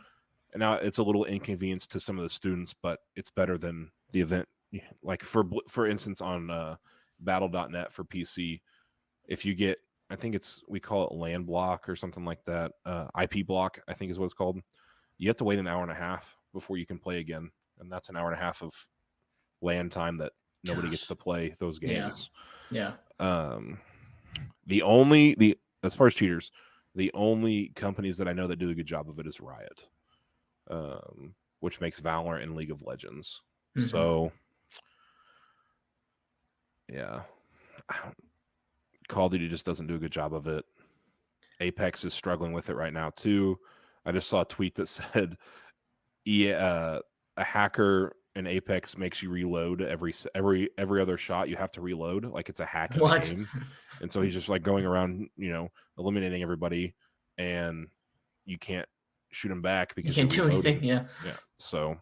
And now it's a little inconvenience to some of the students, but it's better than the event. Like for instance, on battle.net for PC, if you get, I think we call it land block or something like that, IP block, I think is what it's called. You have to wait an hour and a half before you can play again, and that's an hour and a half of LAN time that nobody gets Gosh. to play those games. Yeah. As far as cheaters, the only companies that I know that do a good job of it is Riot, which makes Valorant and League of Legends. Mhm. So yeah, Call of Duty just doesn't do a good job of it. Apex is struggling with it right now too. I just saw a tweet that said, a hacker in Apex makes you reload every other shot. You have to reload, like it's a hack in the What? game. And so he's just like going around, eliminating everybody, and you can't shoot him back You because can't you're do reloading. anything. Yeah. Yeah. So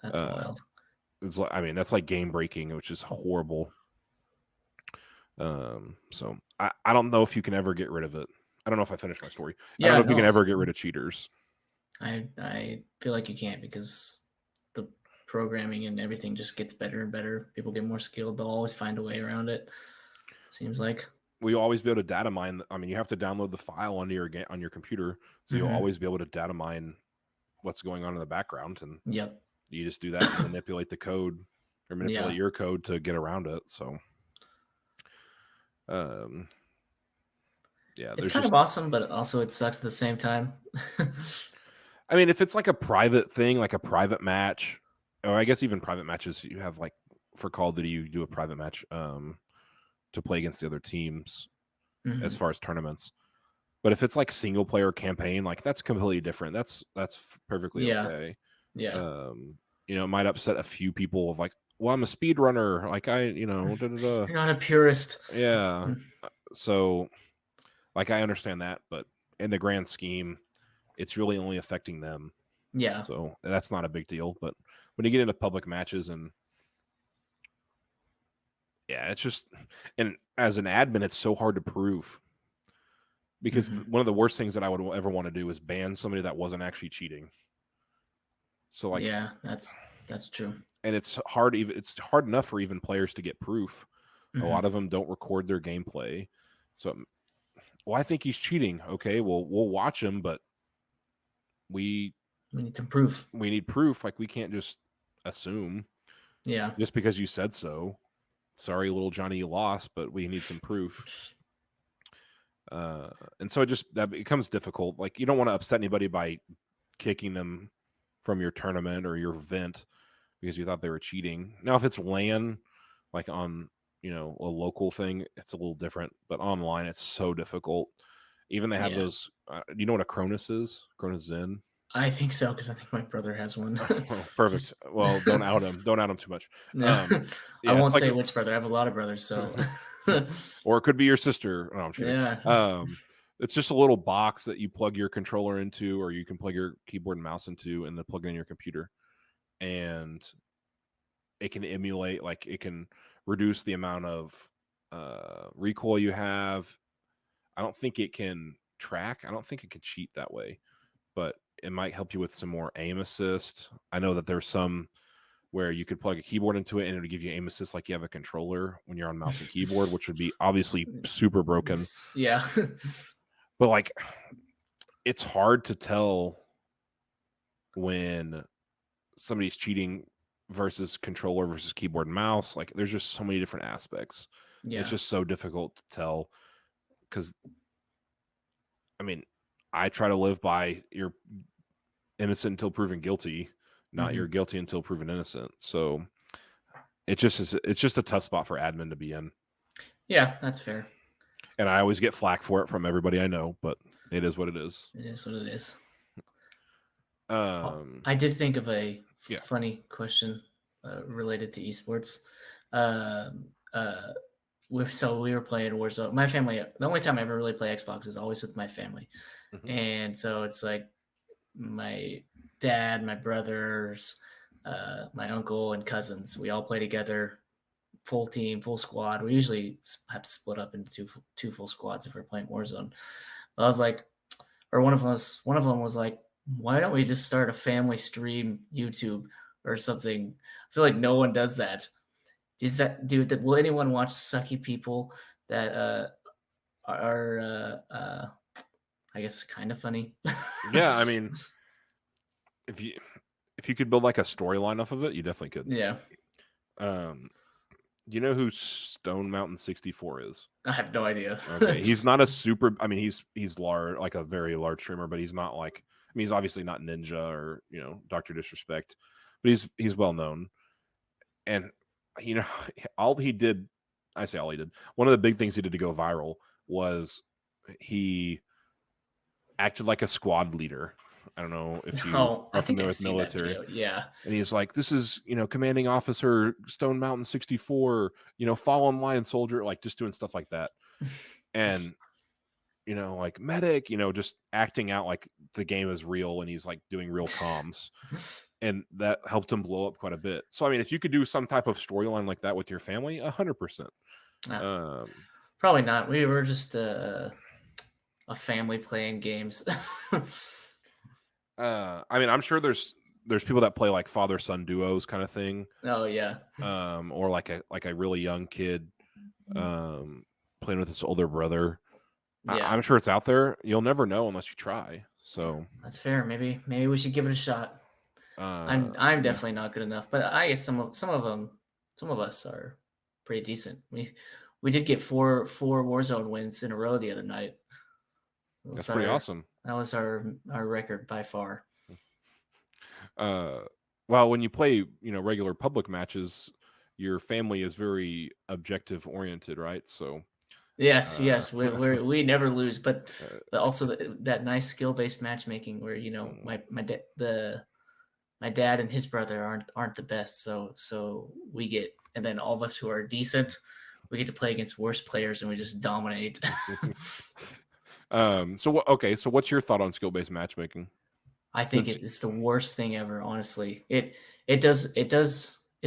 That's wild. it's like, I mean, that's like game breaking, which is horrible. So I don't know if you can ever get rid of it. I don't know if I finished my story. I don't know if you can ever get rid of cheaters. I feel like you can't, because the programming and everything just gets better and better. People get more skilled. They'll always find a way around it. It seems like. Will you always be able to data mine? I mean, you have to download the file on your computer, so you'll always be able to data mine what's going on in the background, and Yep. you just do that and manipulate the code or manipulate your code to get around it. So, yeah, it's kind of awesome, but also it sucks at the same time. I mean, if it's like a private thing, like a private match, or I guess even private matches, you have like for Call of Duty, you do a private match to play against the other teams as far as tournaments. But if it's like single player campaign, like that's completely different. That's perfectly okay. Yeah. It might upset a few people of like, well, I'm a speed runner. Like You're not a purist. Yeah. So like, I understand that, but in the grand scheme, it's really only affecting them. Yeah. So that's not a big deal. But when you get into public matches, and yeah, it's just, and as an admin, it's so hard to prove, because one of the worst things that I would ever want to do is ban somebody that wasn't actually cheating. So like, yeah, that's true. And it's hard enough for even players to get proof. A lot of them don't record their gameplay. So, well, I think he's cheating. Okay, well, we'll watch him, but we need some proof. We need proof. Like, we can't just assume. Yeah. Just because you said so. Sorry, little Johnny, you lost, but we need some proof. And so that becomes difficult. Like, you don't want to upset anybody by kicking them from your tournament or your event because you thought they were cheating. Now, if it's LAN, like on a local thing, it's a little different. But online, it's so difficult. Even they have those. Do you know what a Cronus is? Cronus Zen. I think so, because I think my brother has one. Oh, perfect. Well, don't out him. Don't out him too much. No. I won't say which brother. I have a lot of brothers, so. Or it could be your sister. No, I'm kidding. Yeah. It's just a little box that you plug your controller into, or you can plug your keyboard and mouse into, and then plug it in your computer. And it can emulate, like, it can reduce the amount of recoil you have. I don't think it can track. I don't think it can cheat that way, but it might help you with some more aim assist. I know that there's some where you could plug a keyboard into it and it would give you aim assist like you have a controller when you're on mouse and keyboard, which would be obviously super broken. Yeah. But like, it's hard to tell when somebody's cheating versus controller versus keyboard and mouse. Like, there's just so many different aspects. Yeah. It's just so difficult to tell, because I mean, I try to live by you're innocent until proven guilty, not you're guilty until proven innocent. So it's just a tough spot for admin to be in. Yeah, that's fair. And I always get flack for it from everybody I know, but it is what it is. It is what it is. I did think of a funny question related to esports. We were playing Warzone. My family, the only time I ever really play Xbox is always with my family. And so it's like my dad, my brothers, my uncle, and cousins. We all play together, full team, full squad. We usually have to split up into two full squads if we're playing Warzone. I was like, or one of them was like, why don't we just start a family stream YouTube or something? I feel like no one does that. Will anyone watch sucky people that are I guess kind of funny? Yeah, I mean, if you could build like a storyline off of it, you definitely could. Yeah. You know who Stone Mountain 64 is? I have no idea. Okay, he's not a super. I mean, he's large, like a very large streamer, but he's not like. I mean, he's obviously not Ninja or Dr. Disrespect, but he's well known. And all he did. I say all he did. One of the big things he did to go viral was he acted like a squad leader. I don't know if you Oh, I are think familiar I've with seen that military. video. Yeah. And he's like, "This is, commanding officer Stone Mountain 64, fall in line, soldier," like just doing stuff like that. And, like medic, just acting out like the game is real and he's like doing real comms. And that helped him blow up quite a bit. So I mean, if you could do some type of storyline like that with your family, 100%. Uh, Um, Probably not. We were just a family playing games. I mean, I'm sure there's people that play like father son duos kind of thing, Oh yeah. or like a really young kid playing with his older brother. Yeah. I'm sure it's out there. You'll never know unless you try. So, That's fair. Maybe we should give it a shot. I'm yeah, definitely not good enough, but I guess some of us are pretty decent. We did get four Warzone wins in a row the other night. that's pretty awesome. That was our record by far. Uh, well, when you play, regular public matches, your family is very objective oriented, right? So, Yes, uh, yes, we never lose, but uh, also that nice skill based matchmaking where mm, my dad and his brother aren't the best, so we get, and then all of us who are decent, we get to play against worse players and we just dominate. okay, so what's your thought on skill based matchmaking? I think Since it's the worst thing ever. Honestly, it's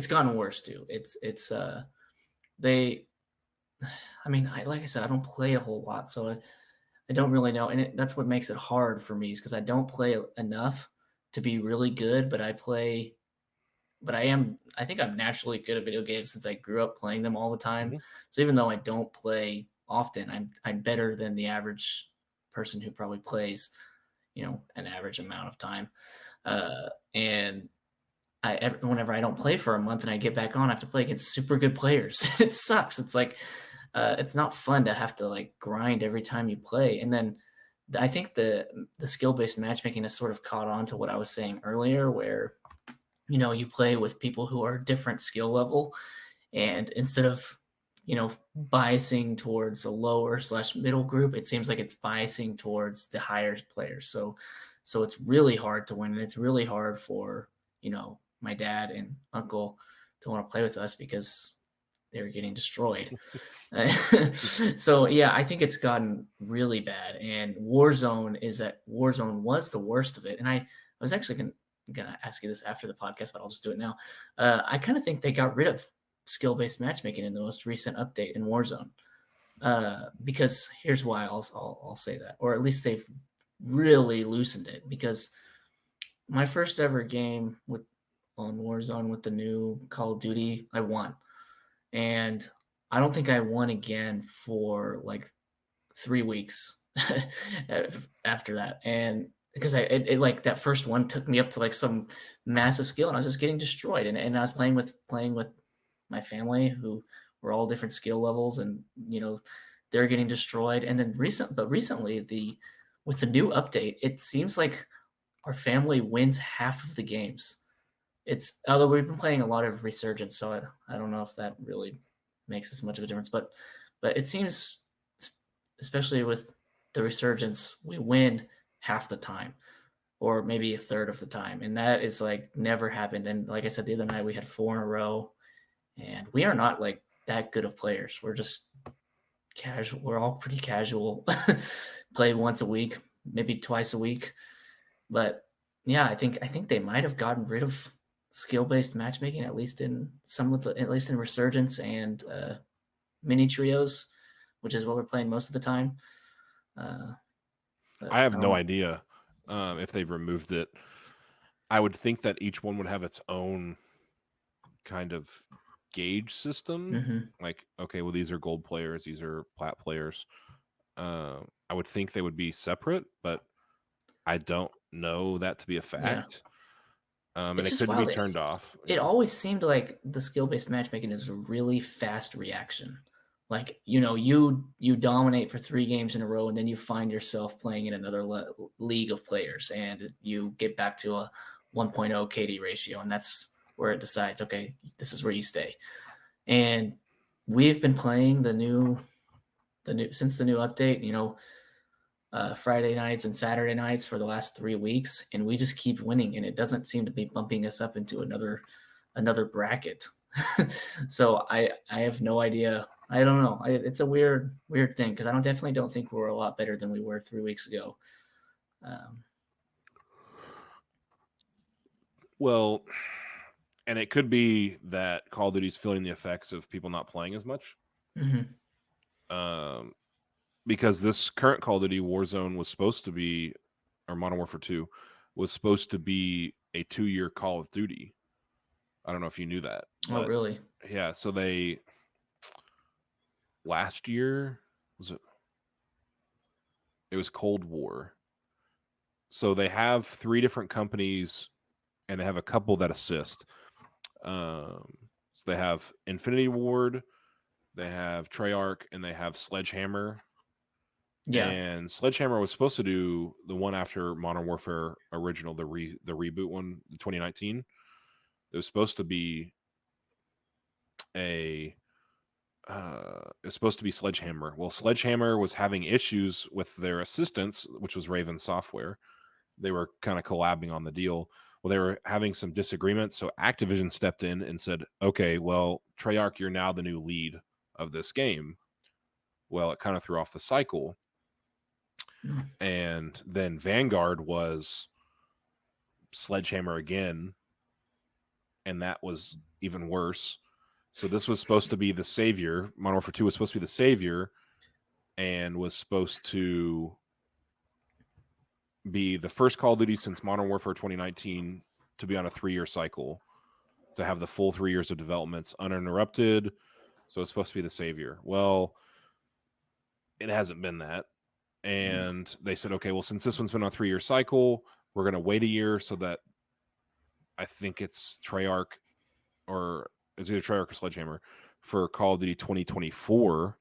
gotten worse too. They. I mean, like I said, I don't play a whole lot, so I don't really know, and that's what makes it hard for me is because I don't play enough to be really good, but I think I'm naturally good at video games since I grew up playing them all the time. Mhm. So even though I don't play often, I'm better than the average person who probably plays, an average amount of time. And whenever I don't play for a month and I get back on, I have to play against super good players. It sucks. It's like it's not fun to have to like grind every time you play. And then I think the skill based matchmaking has sort of caught on to what I was saying earlier, where you play with people who are different skill level, and instead of biasing towards a lower slash middle group, it seems like it's biasing towards the higher players. So it's really hard to win, and it's really hard for my dad and uncle to want to play with us because they're getting destroyed. So yeah, I think it's gotten really bad, and Warzone was the worst of it. And I was actually gonna ask you this after the podcast, but I'll just do it now. I kind of think they got rid of skill-based matchmaking in the most recent update in Warzone. Because here's why I'll say that, or at least they've really loosened it. Because my first ever game on Warzone with the new Call of Duty, I won, and I don't think I won again for like 3 weeks after that. And because like that first one took me up to like some massive skill, and I was just getting destroyed. And I was playing with my family who were all different skill levels, and they're getting destroyed. And then recently with the new update, it seems like our family wins half of the games. It's although we've been playing a lot of Resurgence, so I don't know if that really makes as much of a difference, but it seems, especially with the Resurgence, we win half the time, or maybe a third of the time, and that is like never happened. And like I said, the other night we had 4 in a row, and we are not like that good of players. We're just casual. We're all pretty casual. Play once a week, maybe twice a week, but yeah, I think they might have gotten rid of skill-based matchmaking, at least in Resurgence and mini trios, which is what we're playing most of the time. Uh, I but have I don't no know. idea if they've removed it. I would think that each one would have its own kind of gauge system. Hmm. Like, okay, well, these are gold players, these are plat players. I would think they would be separate, but I don't know that to be a Yeah, fact. And it's it just could be wild. turned off. It always seemed like the skill-based matchmaking is a really fast reaction. Like, you dominate for 3 games in a row, and then you find yourself playing in another league of players, and you get back to a 1.0 KD ratio, and that's where it decides, okay, this is where you stay. And we've been playing the new since the new update. Friday nights and Saturday nights for the last 3 weeks, and we just keep winning, and it doesn't seem to be bumping us up into another bracket. So I have no idea. I don't know. It's a weird thing because I definitely don't think we're a lot better than we were 3 weeks ago. Well, and it could be that Call of Duty's feeling the effects of people not playing as much. Mhm. Because this current Call of Duty Warzone was supposed to be, or Modern Warfare 2, was supposed to be a 2-year Call of Duty. I don't know if you knew that. Oh, But really? yeah, so they last year it was Cold War. So they have 3 different companies, and they have a couple that assist. So they have Infinity Ward, they have Treyarch, and they have Sledgehammer. Yeah. And Sledgehammer was supposed to do the one after Modern Warfare original, the reboot one, the 2019. It was supposed to be it was supposed to be Sledgehammer. Well, Sledgehammer was having issues with their assistants, which was Raven Software. They were kind of collabing on the deal. Well, they were having some disagreements, so Activision stepped in and said, "Okay, well, Treyarch, you're now the new lead of this game." Well, it kind of threw off the cycle. And then Vanguard was Sledgehammer again, and that was even worse. So this was supposed to be the savior. Modern Warfare 2 was supposed to be the savior and was supposed to be the first Call of Duty since Modern Warfare 2019 to be on a 3-year cycle, to have the full 3 years of developments uninterrupted. So it's supposed to be the savior. Well, it hasn't been that. And they said, okay, well, since this one's been on a 3-year cycle, we're going to wait a year so that I think it's Treyarch, or it's either Treyarch or Sledgehammer, for Call of Duty 2024.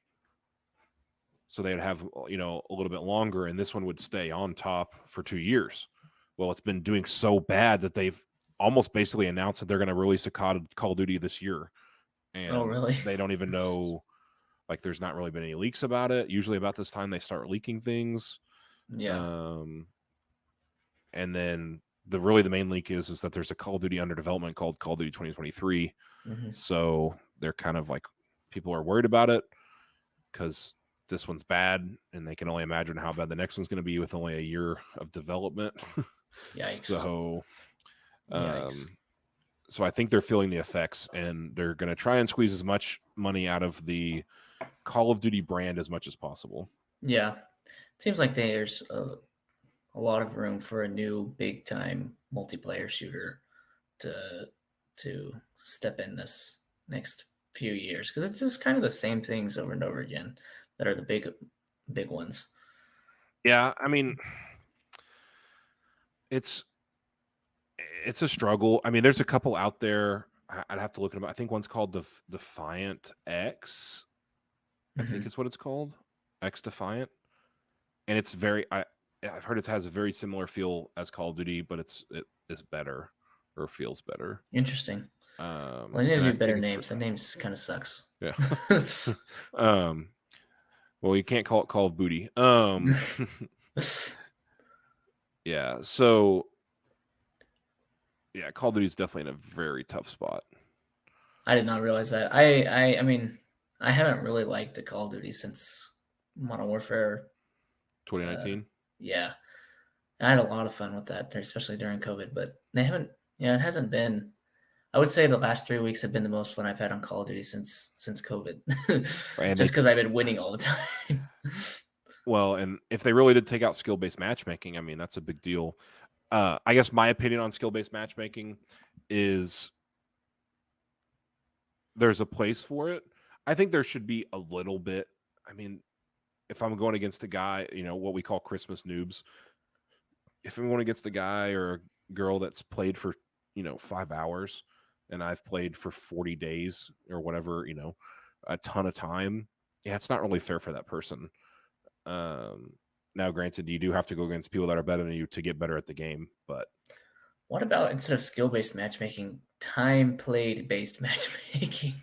So they'd have, a little bit longer, and this one would stay on top for 2 years. Well, it's been doing so bad that they've almost basically announced that they're going to release a Call of Duty this year. And Oh, really? they don't even know, like, there's not really been any leaks about it. Usually about this time they start leaking things. Yeah. And then the main leak is that there's a Call of Duty under development called Call of Duty 2023. So they're kind of like, people are worried about it because this one's bad, and they can only imagine how bad the next one's going to be with only a year of development. Yikes. So, Yikes. so I think they're feeling the effects, and they're going to try and squeeze as much money out of the Call of Duty brand as much as possible. Yeah. It seems like there's a lot of room for a new big time multiplayer shooter to step in this next few years, because it's just kind of the same things over and over again that are the big ones. Yeah, I mean, it's a struggle. I mean, there's a couple out there. I'd have to look at them. I think one's called the Defiant X. I think it's what it's called, X Defiant, and it's I've heard it has a very similar feel as Call of Duty, but it is better, or feels better. Interesting. Well, they need to do better names. The names kind of sucks. Yeah. Well, you can't call it Call of Booty. Yeah. So, yeah, Call of Duty is definitely in a very tough spot. I did not realize that. I mean, I haven't really liked the Call of Duty since Modern Warfare 2019. Yeah, I had a lot of fun with that, especially during COVID. But they haven't. Yeah, it hasn't been. I would say the last 3 weeks have been the most fun I've had on Call of Duty since COVID. Just because I've been winning all the time. Well, and if they really did take out skill-based matchmaking, I mean, that's a big deal. I guess my opinion on skill-based matchmaking is there's a place for it. I think there should be a little bit. I mean, if I'm going against a guy, what we call Christmas noobs, if I'm going against a guy or a girl that's played for, 5 hours, and I've played for 40 days or whatever, a ton of time, yeah, it's not really fair for that person. Now, granted, you do have to go against people that are better than you to get better at the game, but what about, instead of skill-based matchmaking, time played based matchmaking?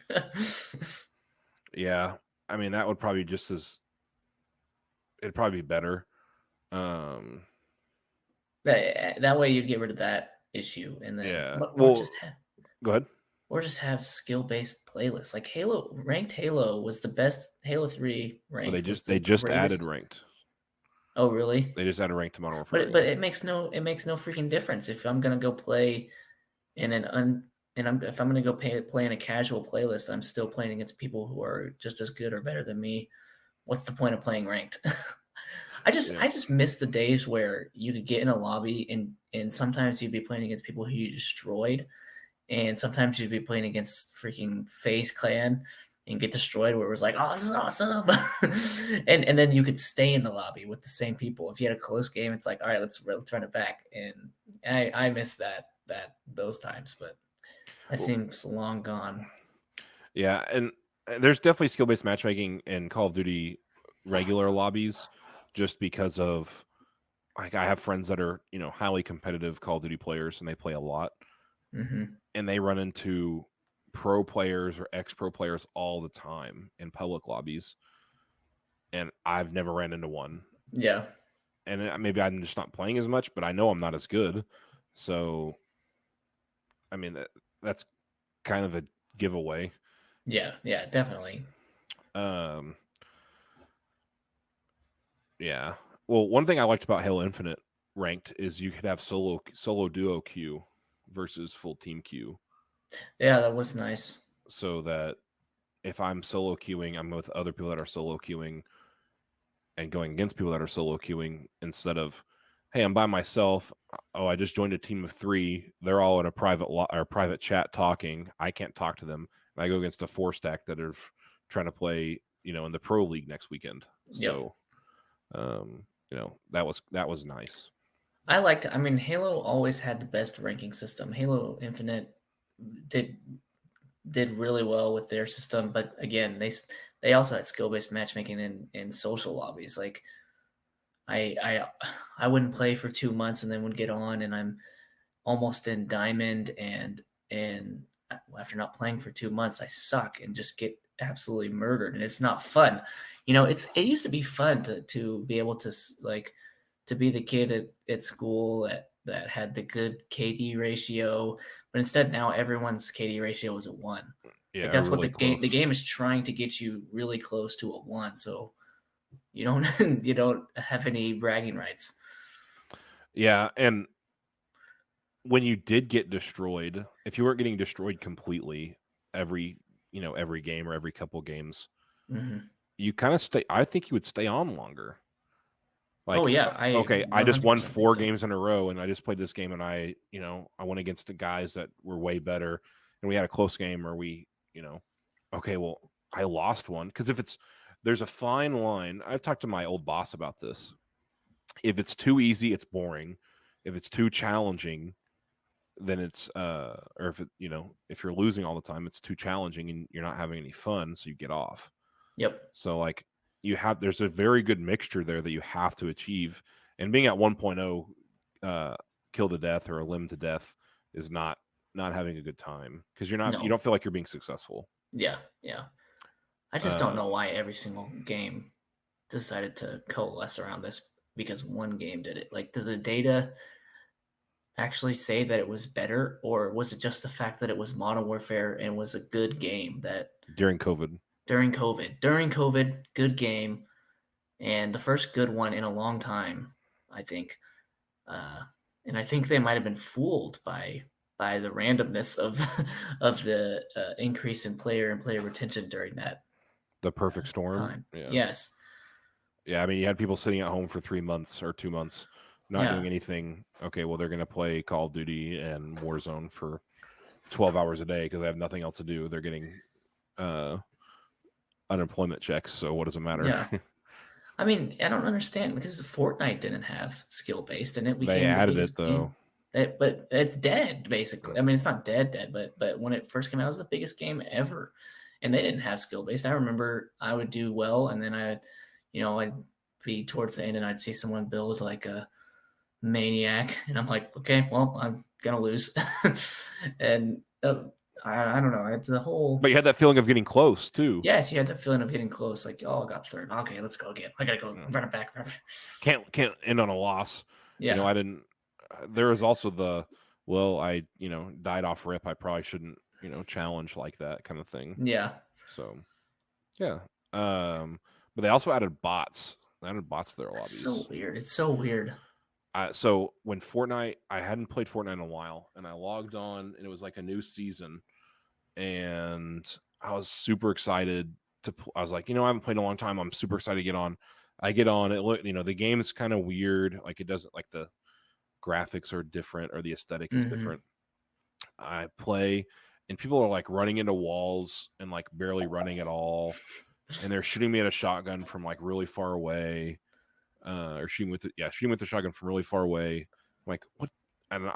Yeah, I mean, that would probably it'd probably be better. Um, That way you'd get rid of that issue, and then yeah. or Well, just have go ahead. skill-based playlists. Like ranked Halo was the best. Halo 3 Well, they ranked was just the they just added greatest. ranked. Oh, really? They just added ranked to Modern But Warfare it but regular. it makes no freaking difference if I'm gonna go play in an un and if I'm gonna go play in a casual playlist, I'm still playing against people who are just as good or better than me. What's the point of playing ranked? Yeah. I just miss the days where you could get in a lobby and sometimes you'd be playing against people who you destroyed, and sometimes you'd be playing against freaking FaZe Clan and get destroyed where it was like, "Oh, this is awesome." And then you could stay in the lobby with the same people. If you had a close game, it's like, "All right, let's run it back." And I miss those times, but that Well, seems long gone. yeah, and there's definitely skill-based matchmaking in Call of Duty regular lobbies, just because of like I have friends that are highly competitive Call of Duty players, and they play a lot, Mhm. and they run into pro players or ex-pro players all the time in public lobbies, and I've never ran into one. Yeah. And maybe I'm just not playing as much, but I know I'm not as good. So, I mean, that's kind of a giveaway. Yeah, yeah, definitely. Um, yeah. Well, one thing I liked about Halo Infinite ranked is you could have solo duo queue versus full team queue, Yeah, that was nice. so that if I'm solo queuing, I'm with other people that are solo queuing and going against people that are solo queuing instead of, hey, I'm by myself. Oh, I just joined a team of 3. They're all in a private chat talking. I can't talk to them. And I go against a 4-stack that are trying to play, in the pro league next weekend. Yep. So, that was nice. I mean, Halo always had the best ranking system. Halo Infinite did did really well with their system, but again, they also had skill-based matchmaking in social lobbies. Like I I I wouldn't play for 2 months and then would get on and I'm almost in diamond and after not playing for 2 months, I suck and just get absolutely murdered and it's not fun. It used to be fun to be able to like to be the kid at school that had the good KD ratio, but instead now everyone's KD ratio is a 1. Like Yeah, that's what really the close. game is trying to get you really close to a 1, so you don't you don't have any bragging rights. Yeah, and when you did get destroyed, if you weren't getting destroyed completely every game or every couple games, Mhm. you kind of stay. I think you would stay on longer. Oh, Like, yeah, I okay, I just won 100% think 4 so. games in a row, and I just played this game, and I went against the guys that were way better, and we had a close game, or okay, well, I lost one because there's a fine line. I've talked to my old boss about this. If it's too easy, it's boring. If it's too challenging, then it's or if you're losing all the time, it's too challenging and you're not having any fun, so you get off. Yep. So like there's a very good mixture there that you have to achieve. And being at 1.0 kill to death or a limb to death is not having a good time because you No. don't feel like you're being successful. Yeah, yeah. I just don't Uh know why every single game decided to coalesce around this because one game did it. Like, did the data actually say that it was better, or was it just the fact that it was Modern Warfare and was a good game that during COVID. during COVID, good game, and the first good one in a long time, I think. Uh, and I think they might have been fooled by the randomness of of the increase in player retention during that The perfect storm. time. Yeah. Yes. Yeah, I mean you had people sitting at home for 3 months or 2 months not doing Yeah. anything. Okay, well they're going to play Call of Duty and Warzone for 12 hours a day because they have nothing else to do. They're getting uh, unemployment checks, so what does it matter? Yeah. I mean, I don't understand because Fortnite didn't have skill based, and it They became the added it biggest game. though. But it's dead basically. Mm. I mean, it's not dead, but when it first came out, it was the biggest game ever, and they didn't have skill based. I remember I would do well, and then I'd be towards the end, and I'd see someone build like a maniac, and I'm like, okay, well, I'm gonna lose, and I don't know. It's the whole. But you had that feeling of getting close too. Yes, you had that feeling of getting close. Like, oh, I got third. Okay, let's go again. I gotta go run it back. Can't end on a loss. Yeah. I didn't. There was also the I died off rip. I probably shouldn't challenge like that kind of thing. Yeah. So yeah. But they also added bots. They added bots to their lobbies. It's so weird. It's so weird. So when Fortnite, I hadn't played Fortnite in a while, and I logged on, and it was like a new season, and I was super excited I was like, I haven't played in a long time. I'm super excited to get on. I get on it. The game is kind of weird. Like it doesn't like the graphics are different or the aesthetic is different. I play, and people are like running into walls and like barely running at all, and they're shooting me at a shotgun from like really far away. Or shooting with the shotgun from really far away. I'm like, what? And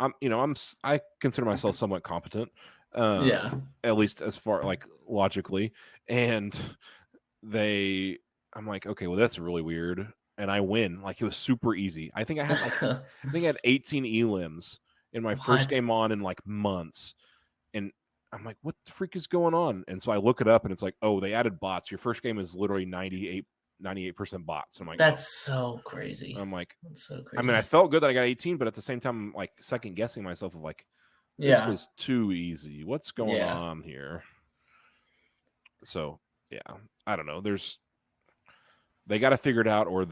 I consider myself somewhat competent, Yeah. at least as far like logically. And I'm like, okay, well that's really weird. And I win. Like it was super easy. I think I had 18 elims in my first game on in like months. And I'm like, what the freak is going on? And so I look it up, and it's like, oh, they added bots. Your first game is literally 98% bots. I'm like, that's so crazy. I'm like, that's so crazy. I mean, I felt good that I got 18, but at the same time, I'm like second guessing myself of like, this was too easy. What's going on here? So yeah, I don't know. They got to figure it out, or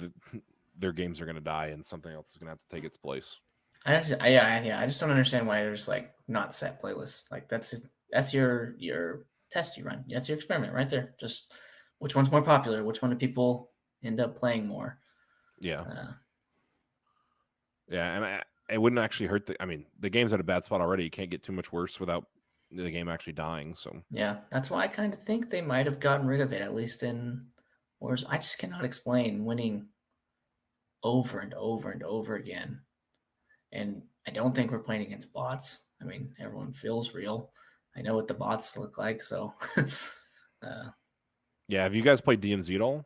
their games are going to die, and something else is going to have to take its place. I just don't understand why there's like not set playlists. Like that's your test you run. That's your experiment right there. Just which one's more popular? Which one do people end up playing more? Yeah. And it wouldn't actually hurt the game's at a bad spot already. You can't get too much worse without the game actually dying. So yeah, that's why I kind of think they might have gotten rid of it, at least in Wars. I just cannot explain winning over and over and over again. And I don't think we're playing against bots. I mean, everyone feels real. I know what the bots look like, so. Yeah, have you guys played DMZ at all?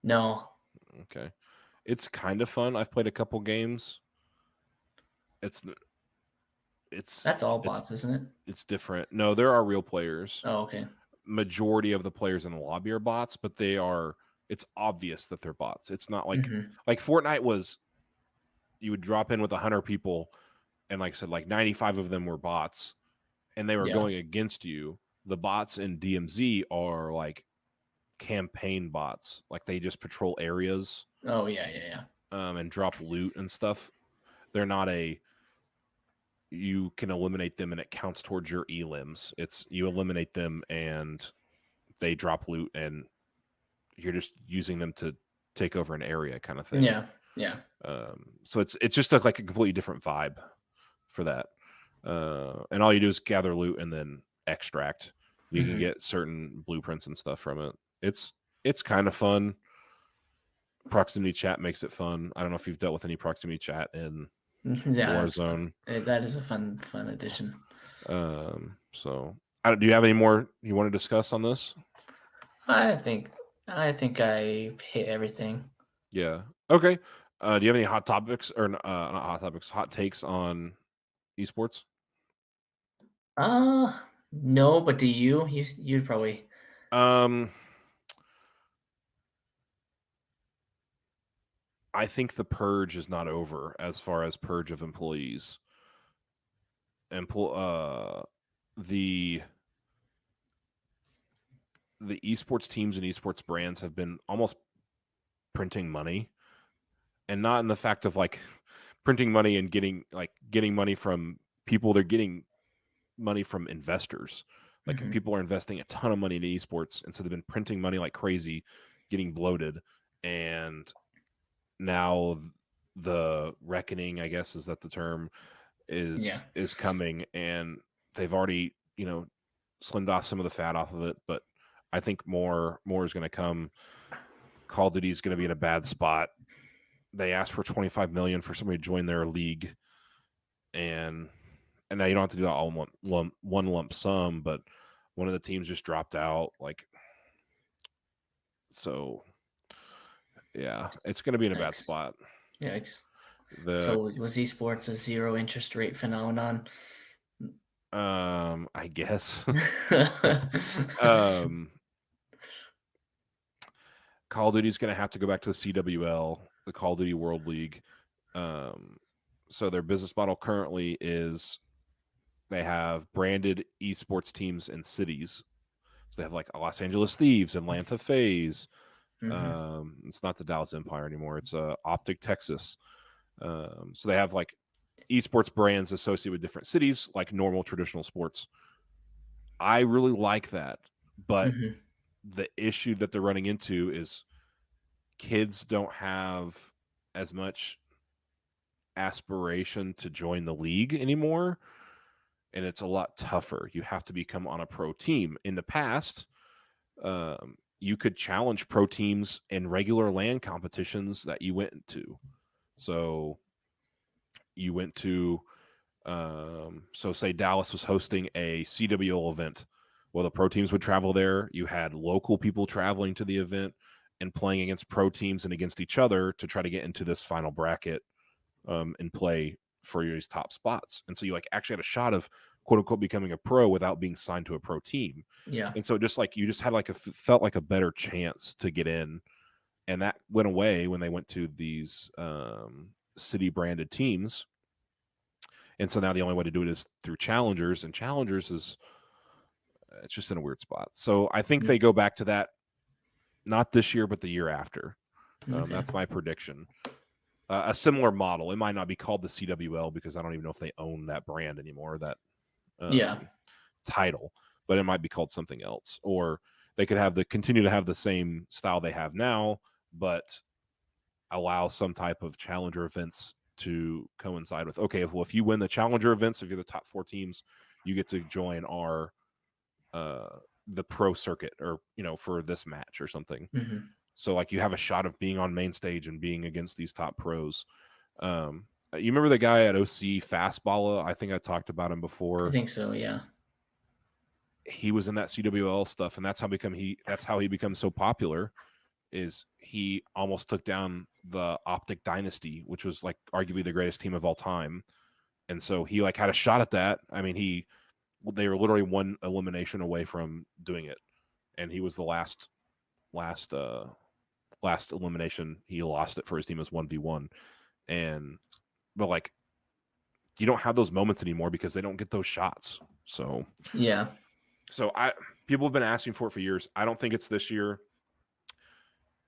No. Okay. It's kind of fun. I've played a couple games. It's That's all bots, isn't it? It's different. No, there are real players. Oh, okay. Majority of the players in the lobby are bots, but it's obvious that they're bots. It's not like like Fortnite was, you would drop in with 100 people, and like I said, like 95 of them were bots, and they were going against you. The bots in DMZ are like campaign bots. Like they just patrol areas. Oh yeah. And drop loot and stuff. They're not you can eliminate them and it counts towards your elims. It's you eliminate them and they drop loot and you're just using them to take over an area kind of thing. Yeah. So it's just like a completely different vibe for that. And all you do is gather loot and then extract. You can get certain blueprints and stuff from it. It's kind of fun. Proximity chat makes it fun. I don't know if you've dealt with any proximity chat in Warzone. That is a fun addition. So do you have any more you want to discuss on this? I think I've hit everything. Yeah. Okay. Do you have any hot topics or not hot topics, hot takes on esports? No, but do you? You'd probably. I think the purge is not over as far as purge of employees. The esports teams and esports brands have been almost printing money, and not in the fact of like printing money and getting money from people. They're getting money from investors. Like people are investing a ton of money in esports, and so they've been printing money like crazy, getting bloated, and now the reckoning, I guess, is that the term is coming, and they've already slimmed off some of the fat off of it, but I think more is going to come. Call of Duty is going to be in a bad spot. They asked for $25 million for somebody to join their league, and now you don't have to do that all in one lump sum, but one of the teams just dropped out. Like, so yeah, it's going to be in a bad spot. Yikes. So was esports a zero interest rate phenomenon? I guess. um, Call of Duty is going to have to go back to the CWL, the Call of Duty World League. So their business model currently is they have branded esports teams in cities. So they have like Los Angeles Thieves, Atlanta FaZe. It's not the Dallas Empire anymore. It's Optic Texas. So they have like esports brands associated with different cities, like normal traditional sports. I really like that, but the issue that they're running into is kids don't have as much aspiration to join the league anymore, and it's a lot tougher. You have to become on a pro team. In the past, you could challenge pro teams in regular LAN competitions that you went to. So you went to, so say Dallas was hosting a CWL event. Well, the pro teams would travel there. You had local people traveling to the event and playing against pro teams and against each other to try to get into this final bracket and play for these top spots. And so you like actually had a shot of quote unquote becoming a pro without being signed to a pro team. Yeah. And so just like you just had like felt like a better chance to get in. And that went away when they went to these city branded teams. And so now the only way to do it is through challengers, and challengers is it's just in a weird spot. So I think they go back to that, not this year, but the year after. That's my prediction. A similar model. It might not be called the CWL because I don't even know if they own that brand anymore, that title, but it might be called something else. Or they could have continue to have the same style they have now, but allow some type of challenger events to coincide with, okay, if you win the challenger events, if you're the top 4 teams, you get to join our the pro circuit, or for this match or something. So like you have a shot of being on main stage and being against these top pros. You remember the guy at OC, Fastballa? I think I talked about him before. I think so, yeah. He was in that CWL stuff, and that's how he becomes so popular. Is he almost took down the Optic Dynasty, which was like arguably the greatest team of all time. And so he like had a shot at that. I mean, they were literally one elimination away from doing it. And he was the last elimination. He lost it for his team as 1v1. But like, you don't have those moments anymore because they don't get those shots. So yeah. So people have been asking for it for years. I don't think it's this year.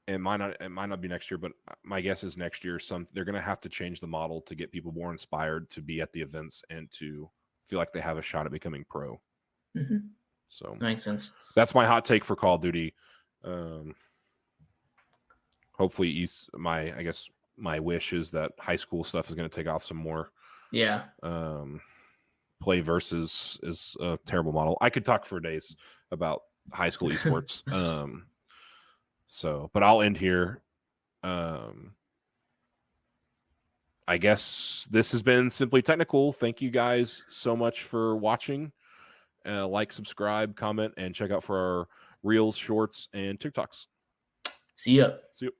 It might not be next year, but my guess is next year. They're going to have to change the model to get people more inspired to be at the events and to feel like they have a shot at becoming pro. So makes sense. That's my hot take for Call of Duty. Hopefully, my wish is that high school stuff is going to take off some more. Yeah. Play versus is a terrible model. I could talk for days about high school esports. But I'll end here. I guess this has been Simply Technical. Thank you guys so much for watching. Like, subscribe, comment, and check out for our Reels, Shorts, and TikToks. See ya. See you.